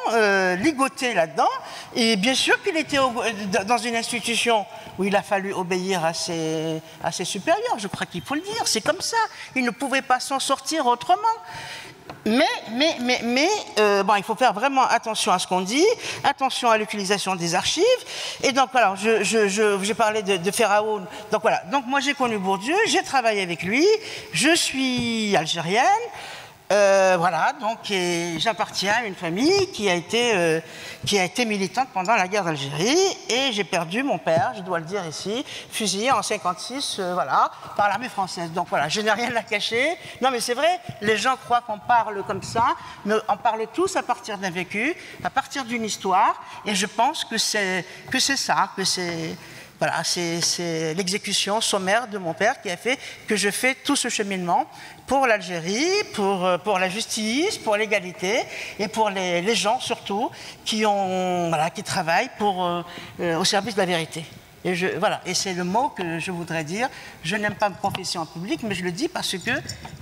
ligoté là-dedans, et bien sûr qu'il était dans une institution où il a fallu obéir à ses supérieurs, je crois qu'il faut le dire, c'est comme ça. Il ne pouvait pas s'en sortir autrement. Mais il faut faire vraiment attention à ce qu'on dit, attention à l'utilisation des archives. Et donc, voilà, j'ai parlé de Feraoun. Donc, voilà. Donc, moi, j'ai connu Bourdieu, j'ai travaillé avec lui, je suis algérienne. Voilà, donc j'appartiens à une famille qui a été militante pendant la guerre d'Algérie et j'ai perdu mon père, je dois le dire ici, fusillé en 56, voilà, par l'armée française. Donc voilà, je n'ai rien à cacher. Non mais c'est vrai, les gens croient qu'on parle comme ça, mais on parle tous à partir d'un vécu, à partir d'une histoire, et je pense que c'est ça, que c'est... Voilà, c'est l'exécution sommaire de mon père qui a fait que je fais tout ce cheminement pour l'Algérie, pour la justice, pour l'égalité et pour les gens surtout qui travaillent au service de la vérité. Et et c'est le mot que je voudrais dire. Je n'aime pas me confesser en public, mais je le dis parce que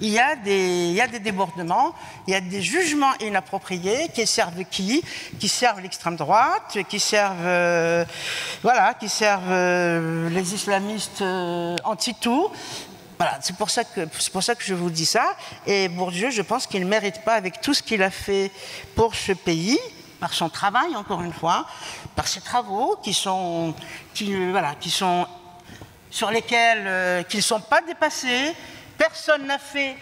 il y a des débordements, il y a des jugements inappropriés qui servent qui servent l'extrême droite, qui servent les islamistes anti-tout. Voilà, c'est pour ça que je vous dis ça. Et Bourdieu, je pense qu'il ne mérite pas, avec tout ce qu'il a fait pour ce pays, par son travail, encore une fois, par ses travaux sur lesquels qui ne sont pas dépassés. Personne n'a fait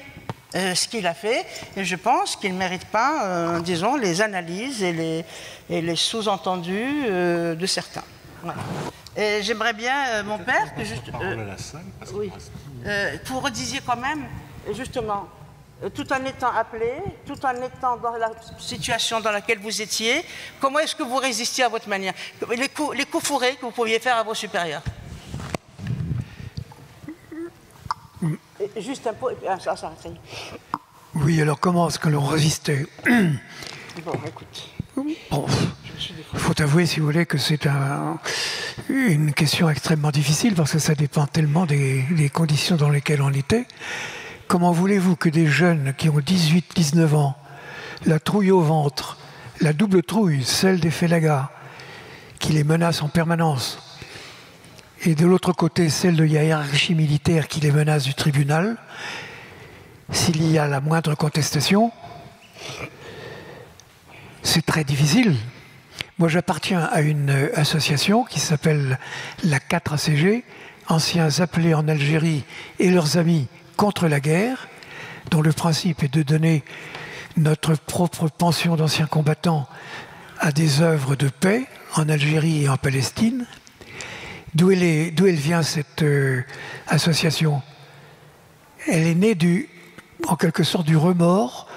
ce qu'il a fait, et je pense qu'il ne mérite pas, disons, les analyses et les sous-entendus de certains. Voilà. Et j'aimerais bien, mon père, que juste... oui, vous redisiez quand même, justement, tout en étant appelé, tout en étant dans la situation dans laquelle vous étiez, comment est-ce que vous résistiez à votre manière? Les coups fourrés que vous pouviez faire à vos supérieurs. Et juste un peu... ça y est. Oui, alors comment est-ce que l'on résistait? Bon, écoute... Bon, il faut avouer, si vous voulez, que c'est une question extrêmement difficile parce que ça dépend tellement des conditions dans lesquelles on était. Comment voulez-vous que des jeunes qui ont 18-19 ans, la trouille au ventre, la double trouille, celle des félagas, qui les menacent en permanence, et de l'autre côté, celle de la hiérarchie militaire qui les menace du tribunal, s'il y a la moindre contestation, c'est très difficile. Moi, j'appartiens à une association qui s'appelle la 4ACG, anciens appelés en Algérie et leurs amis contre la guerre, dont le principe est de donner notre propre pension d'anciens combattants à des œuvres de paix en Algérie et en Palestine. D'où elle vient cette association? Elle est née en quelque sorte du remords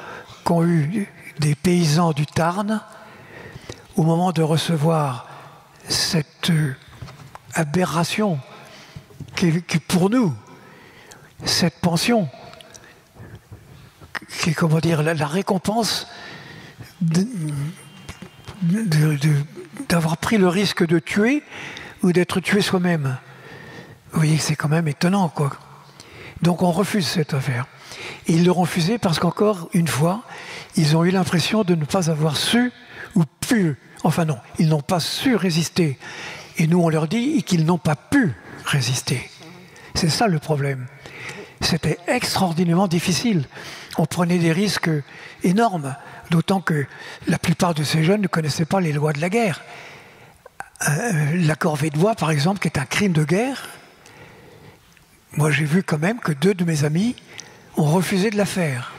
qu'ont eu des paysans du Tarn au moment de recevoir cette aberration qui pour nous, cette pension, qui est, comment dire, la récompense d'avoir pris le risque de tuer ou d'être tué soi-même. Vous voyez que c'est quand même étonnant, quoi. Donc on refuse cette affaire. Et ils l'ont refusé parce qu'encore une fois, ils ont eu l'impression de ne pas avoir su ou pu, enfin non, ils n'ont pas su résister. Et nous on leur dit qu'ils n'ont pas pu résister. C'est ça le problème. C'était extraordinairement difficile. On prenait des risques énormes, d'autant que la plupart de ces jeunes ne connaissaient pas les lois de la guerre. La corvée de bois, par exemple, qui est un crime de guerre, moi j'ai vu quand même que 2 de mes amis ont refusé de la faire.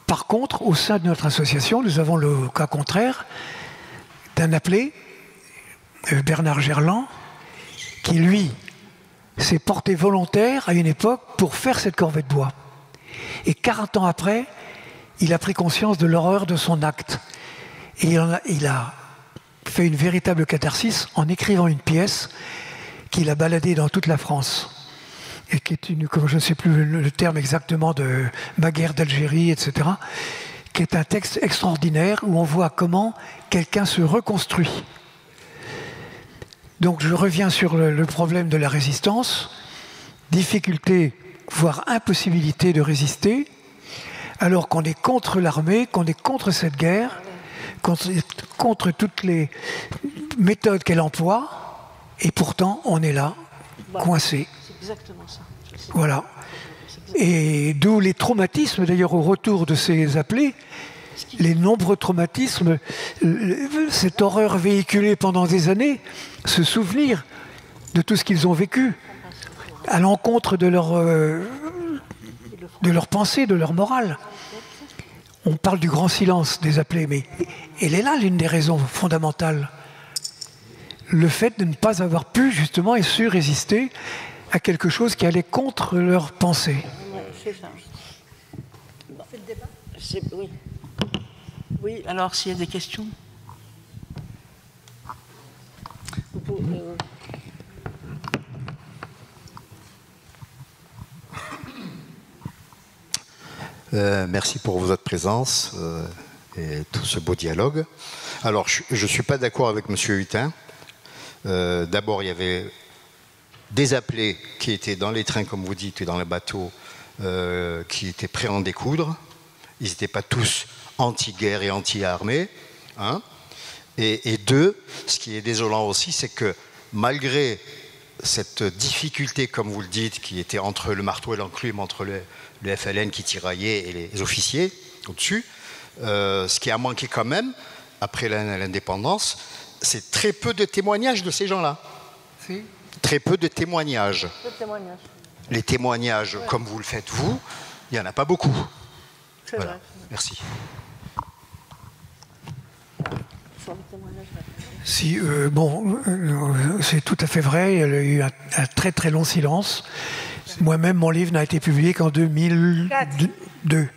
Par contre, au sein de notre association, nous avons le cas contraire d'un appelé, Bernard Gerland, qui lui s'est porté volontaire à une époque pour faire cette corvée de bois. Et 40 ans après, il a pris conscience de l'horreur de son acte. Et il a fait une véritable catharsis en écrivant une pièce qu'il a baladée dans toute la France. Et qui est une, comme je ne sais plus le terme exactement, de Ma guerre d'Algérie, etc., qui est un texte extraordinaire où on voit comment quelqu'un se reconstruit. Donc je reviens sur le problème de la résistance, difficulté, voire impossibilité de résister, alors qu'on est contre l'armée, qu'on est contre cette guerre, contre toutes les méthodes qu'elle emploie, et pourtant on est là, coincé. C'est exactement ça. Voilà. Et d'où les traumatismes, d'ailleurs, au retour de ces appelés, les nombreux traumatismes, cette horreur véhiculée pendant des années, se souvenir de tout ce qu'ils ont vécu, à l'encontre de leur pensée, de leur morale. On parle du grand silence des appelés, mais elle est là l'une des raisons fondamentales. Le fait de ne pas avoir pu, justement, et su résister à quelque chose qui allait contre leur pensée. C'est ça. C'est le débat ? Oui. Oui, alors s'il y a des questions. Merci pour votre présence et tout ce beau dialogue. Alors, je ne suis pas d'accord avec M. Hutin. D'abord, il y avait des appelés qui étaient dans les trains, comme vous dites, et dans les bateaux, qui étaient prêts à en découdre. Ils n'étaient pas tous anti-guerre et anti-armée. Hein. Et 2, ce qui est désolant aussi, c'est que malgré cette difficulté, comme vous le dites, qui était entre le marteau et l'enclume, entre le FLN qui tiraillait et les officiers au-dessus, ce qui a manqué quand même, après l'indépendance, c'est très peu de témoignages de ces gens-là. Si. Très peu de témoignages. Les témoignages, ouais, comme vous le faites vous, il n'y en a pas beaucoup. C'est voilà. Vrai. Merci. Si, c'est tout à fait vrai. Il y a eu un très très long silence. Moi-même, mon livre n'a été publié qu'en 2002.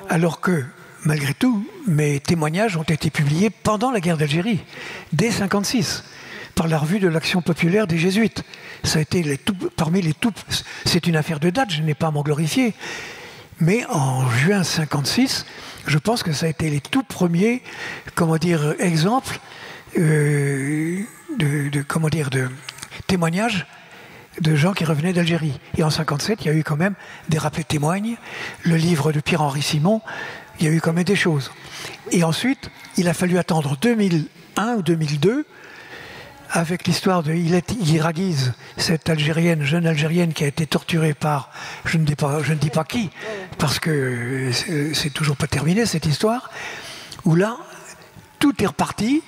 Alors que, malgré tout, mes témoignages ont été publiés pendant la guerre d'Algérie, dès 1956. Par la revue de l'Action populaire des Jésuites. Ça a été parmi les tout... C'est une affaire de date, je n'ai pas à m'en glorifier. Mais en juin 1956, je pense que ça a été les tout premiers, exemples de témoignages de gens qui revenaient d'Algérie. Et en 1957, il y a eu quand même des rappelés témoignes, le livre de Pierre-Henri Simon, il y a eu quand même des choses. Et ensuite, il a fallu attendre 2001 ou 2002, avec l'histoire de Ilet Yiragiz, cette jeune Algérienne qui a été torturée par, je ne dis pas qui, parce que c'est toujours pas terminé cette histoire, où là, tout est reparti,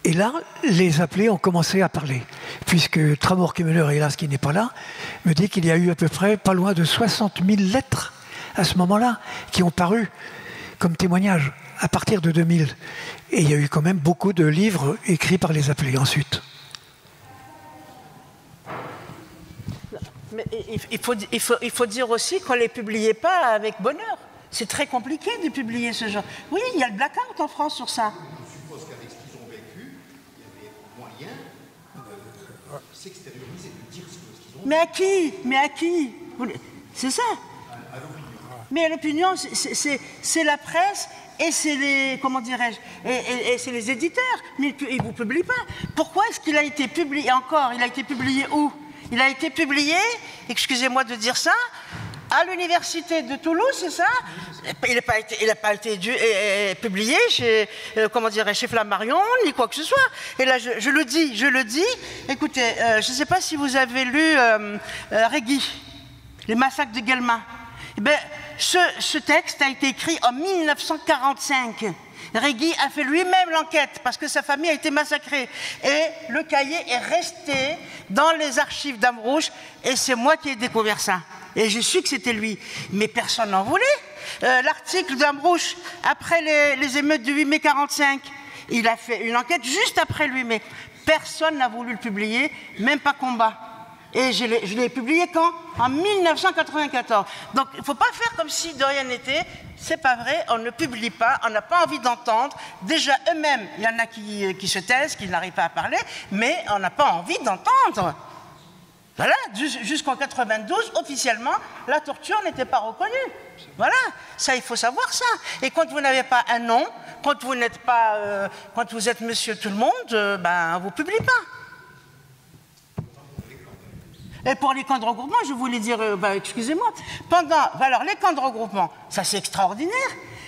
et là, les appelés ont commencé à parler, puisque Tramor Kemener, hélas qui n'est pas là, me dit qu'il y a eu à peu près pas loin de 60 000 lettres à ce moment-là, qui ont paru comme témoignages à partir de 2000. Et il y a eu quand même beaucoup de livres écrits par les appelés ensuite. Mais il faut dire aussi qu'on ne les publiait pas avec bonheur. C'est très compliqué de publier ce genre. Oui, il y a le blackout en France sur ça. Je suppose qu'avec ce qu'ils ont vécu, il y avait moyen de s'extérioriser, de dire ce qu'ils ont vécu. Mais à qui ? C'est ça. Mais l'opinion, c'est la presse et c'est les, comment dirais-je, et c'est les éditeurs. Mais ils ne vous publient pas. Pourquoi est-ce qu'il a été publié encore? Il a été publié où? Il a été publié, excusez-moi de dire ça, à l'université de Toulouse, c'est ça? Il n'a pas été publié chez, comment dirais, chez Flammarion, ni quoi que ce soit. Et là, je le dis. Écoutez, je ne sais pas si vous avez lu Régui, les massacres de Guelma. Eh bien, ce texte a été écrit en 1945. Régui a fait lui-même l'enquête parce que sa famille a été massacrée. Et le cahier est resté dans les archives d'Amrouche et c'est moi qui ai découvert ça. Et j'ai su que c'était lui. Mais personne n'en voulait. L'article d'Amrouche, après les émeutes du 8 mai 45, il a fait une enquête juste après le 8 mai. Personne n'a voulu le publier, même pas Combat. Et je l'ai publié quand? En 1994. Donc, il ne faut pas faire comme si de rien n'était. C'est pas vrai, on ne publie pas, on n'a pas envie d'entendre. Déjà, eux-mêmes, il y en a qui se taisent, qui n'arrivent pas à parler, mais on n'a pas envie d'entendre. Voilà, jusqu'en 92, officiellement, la torture n'était pas reconnue. Voilà, ça, il faut savoir ça. Et quand vous n'avez pas un nom, quand vous n'êtes pas, quand vous êtes monsieur tout le monde, ben, on ne vous publie pas. Et pour les camps de regroupement, je voulais dire, excusez-moi, alors les camps de regroupement, ça c'est extraordinaire.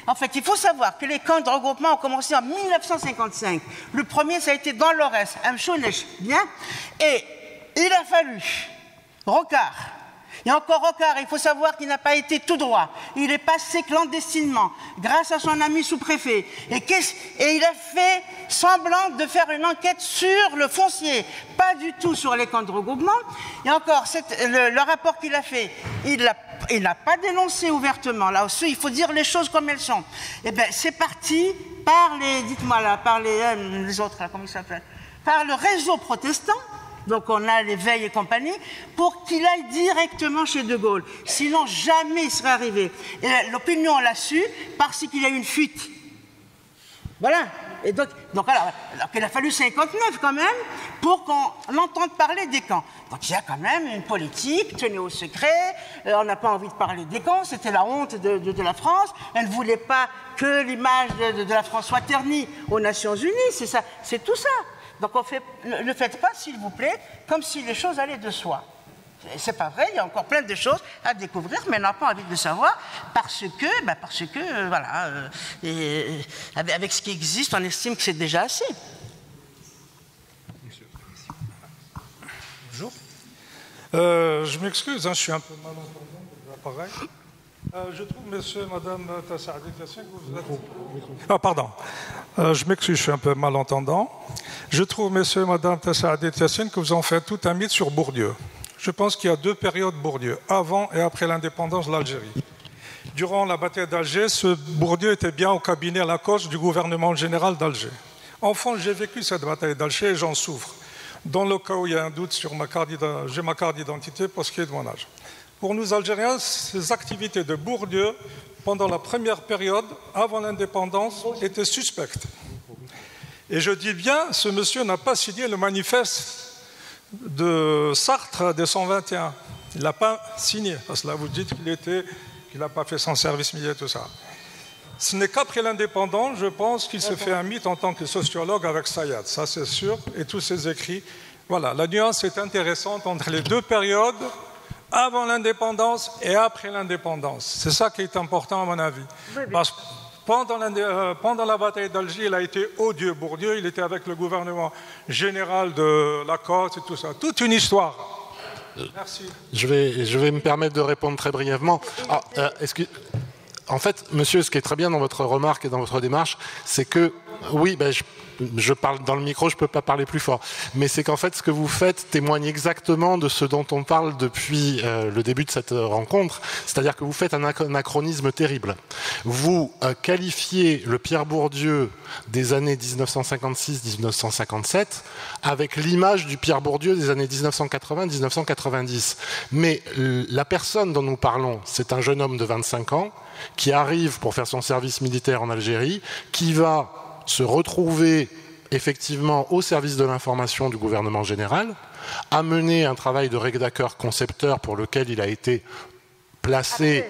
En fait, il faut savoir que les camps de regroupement ont commencé en 1955. Le premier, ça a été dans l'Aurès, à Mchounech, bien. Et il a fallu Rocard. Et encore Rocard, il faut savoir qu'il n'a pas été tout droit. Il est passé clandestinement, grâce à son ami sous-préfet. Et il a fait semblant de faire une enquête sur le foncier, pas du tout sur les camps de regroupement. Et encore, le rapport qu'il a fait, il n'a pas dénoncé ouvertement. Là aussi, il faut dire les choses comme elles sont. Eh bien, c'est parti par dites-moi là, par les autres, là, comment ils s'appellent? Par le réseau protestant. Donc on a les Veil et compagnie, pour qu'il aille directement chez De Gaulle. Sinon, jamais il serait arrivé. Et l'opinion l'a su parce qu'il y a eu une fuite. Voilà. Et donc alors il a fallu 59 quand même pour qu'on entende parler des camps. Donc il y a quand même une politique tenue au secret. On n'a pas envie de parler des camps. C'était la honte de la France. Elle ne voulait pas que l'image de la France soit ternie aux Nations Unies. C'est ça, c'est tout ça. Donc ne faites pas, s'il vous plaît, comme si les choses allaient de soi. C'est pas vrai, il y a encore plein de choses à découvrir, mais on n'a pas envie de savoir parce que voilà, avec ce qui existe, on estime que c'est déjà assez. Bonjour. Je m'excuse, je suis un peu malentendant de l'appareil. Je trouve, monsieur et madame Tassaadit-Yassine, que vous êtes... Ah, pardon. Je m'excuse, je suis un peu malentendant. Je trouve, monsieur et madame Tassaadit-Yassine, que vous en faites tout un mythe sur Bourdieu. Je pense qu'il y a deux périodes Bourdieu, avant et après l'indépendance de l'Algérie. Durant la bataille d'Alger, ce Bourdieu était bien au cabinet à la cause du gouvernement général d'Alger. Enfant, j'ai vécu cette bataille d'Alger et j'en souffre. Dans le cas où il y a un doute sur j'ai ma carte d'identité pour ce qui est de mon âge. Pour nous Algériens, ces activités de Bourdieu, pendant la première période, avant l'indépendance, étaient suspectes. Et je dis bien, ce monsieur n'a pas signé le manifeste de Sartre des 121. Il ne l'a pas signé, parce que là vous dites qu'il n'a pas fait son service militaire, tout ça. Ce n'est qu'après l'indépendance, je pense qu'il se fait un mythe en tant que sociologue avec Sayad, ça c'est sûr, et tous ses écrits. Voilà, la nuance est intéressante entre les deux périodes, avant l'indépendance et après l'indépendance. C'est ça qui est important à mon avis. Parce que pendant la bataille d'Alger, il a été odieux, Bourdieu, il était avec le gouvernement général de la Côte et tout ça. Toute une histoire. Merci. Je vais me permettre de répondre très brièvement. En fait, monsieur, ce qui est très bien dans votre remarque et dans votre démarche, c'est que, oui, je parle dans le micro, je ne peux pas parler plus fort, mais c'est qu'en fait, ce que vous faites témoigne exactement de ce dont on parle depuis le début de cette rencontre, c'est-à-dire que vous faites un anachronisme terrible. Vous qualifiez le Pierre Bourdieu des années 1956-1957 avec l'image du Pierre Bourdieu des années 1980-1990. Mais la personne dont nous parlons, c'est un jeune homme de 25 ans qui arrive pour faire son service militaire en Algérie, qui va se retrouver effectivement au service de l'information du gouvernement général, a mené un travail de rédacteur-concepteur pour lequel il a été placé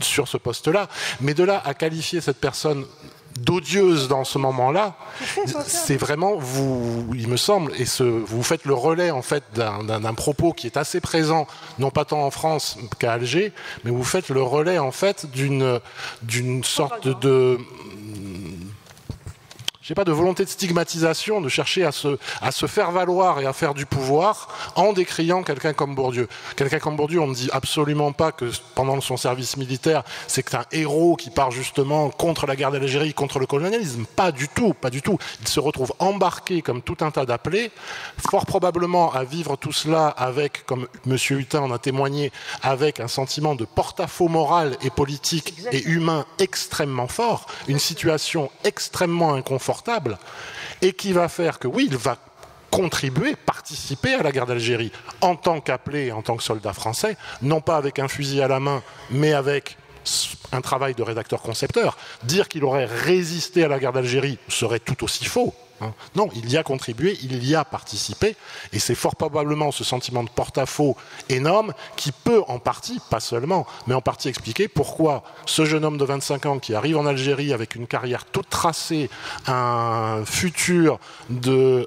sur ce poste-là. Mais de là à qualifier cette personne d'odieuse dans ce moment-là, c'est vraiment, il me semble, et vous faites le relais en fait d'un propos qui est assez présent, non pas tant en France qu'à Alger, mais vous faites le relais en fait d'une sorte de je sais pas, de volonté de stigmatisation, de chercher à se faire valoir et à faire du pouvoir en décriant quelqu'un comme Bourdieu. Quelqu'un comme Bourdieu, on ne dit absolument pas que pendant son service militaire, c'est un héros qui part justement contre la guerre d'Algérie, contre le colonialisme. Pas du tout, pas du tout. Il se retrouve embarqué comme tout un tas d'appelés, fort probablement à vivre tout cela avec, comme M. Hutin en a témoigné, avec un sentiment de porte-à-faux moral et politique et humain extrêmement fort, une situation extrêmement inconfortable, et qui va faire que, oui, il va contribuer, participer à la guerre d'Algérie en tant qu'appelé, en tant que soldat français, non pas avec un fusil à la main, mais avec un travail de rédacteur-concepteur. Dire qu'il aurait résisté à la guerre d'Algérie serait tout aussi faux. Non, il y a contribué, il y a participé, et c'est fort probablement ce sentiment de porte-à-faux énorme qui peut en partie, pas seulement, mais en partie expliquer pourquoi ce jeune homme de 25 ans qui arrive en Algérie avec une carrière toute tracée, un futur de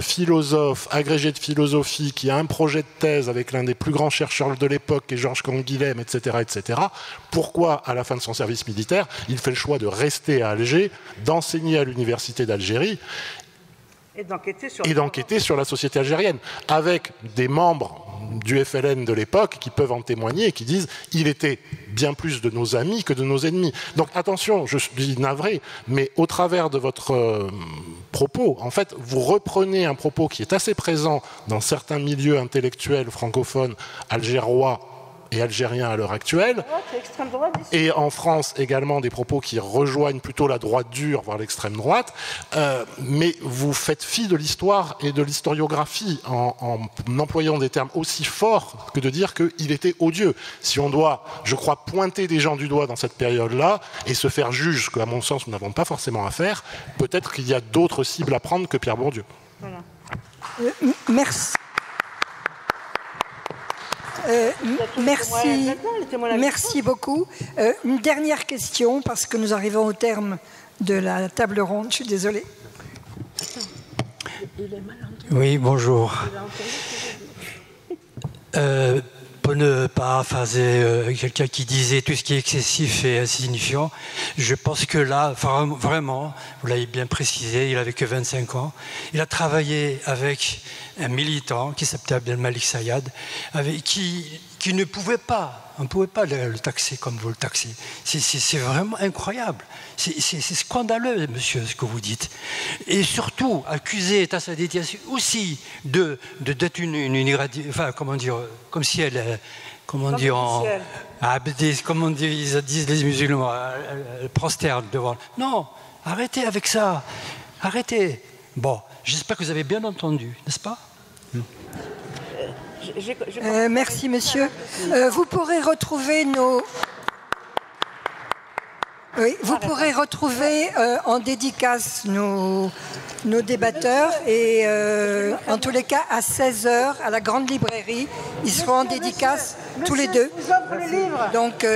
philosophe, agrégé de philosophie, qui a un projet de thèse avec l'un des plus grands chercheurs de l'époque, qui est Georges Canguilhem, etc., etc., pourquoi, à la fin de son service militaire, il fait le choix de rester à Alger, d'enseigner à l'université d'Algérie, et d'enquêter sur la société algérienne, avec des membres du FLN de l'époque qui peuvent en témoigner et qui disent « il était bien plus de nos amis que de nos ennemis ». Donc attention, je suis navré, mais au travers de votre propos, en fait, vous reprenez un propos qui est assez présent dans certains milieux intellectuels francophones algérois et algériens à l'heure actuelle, et en France également des propos qui rejoignent plutôt la droite dure, voire l'extrême droite, mais vous faites fi de l'histoire et de l'historiographie en employant des termes aussi forts que de dire qu'il était odieux. Si on doit, je crois, pointer des gens du doigt dans cette période-là et se faire juge, ce qu'à mon sens nous n'avons pas forcément à faire, peut-être qu'il y a d'autres cibles à prendre que Pierre Bourdieu. Voilà. Merci. Merci beaucoup. Une dernière question, parce que nous arrivons au terme de la table ronde. Je suis désolée. Oui, bonjour. Pour ne pas paraphraser quelqu'un qui disait tout ce qui est excessif et insignifiant, je pense que là, vraiment, vous l'avez bien précisé, il n'avait que 25 ans. Il a travaillé avec un militant qui s'appelait Abdelmalik Sayad, qui ne pouvait pas, on ne pouvait pas le taxer comme vous le taxez. C'est vraiment incroyable. C'est scandaleux, monsieur, ce que vous dites. Et surtout, accuser Tassadétia aussi d'être enfin, comment dire, comme si elle, comment dire, comment ils disent les musulmans, elle prosterne devant. Non, arrêtez avec ça. Arrêtez. Bon, j'espère que vous avez bien entendu, n'est-ce pas? Merci, monsieur. Vous pourrez retrouver nos... Oui, vous pourrez retrouver en dédicace nos débatteurs et en tous les cas à 16h à la Grande Librairie. Ils seront en dédicace tous les deux. Donc,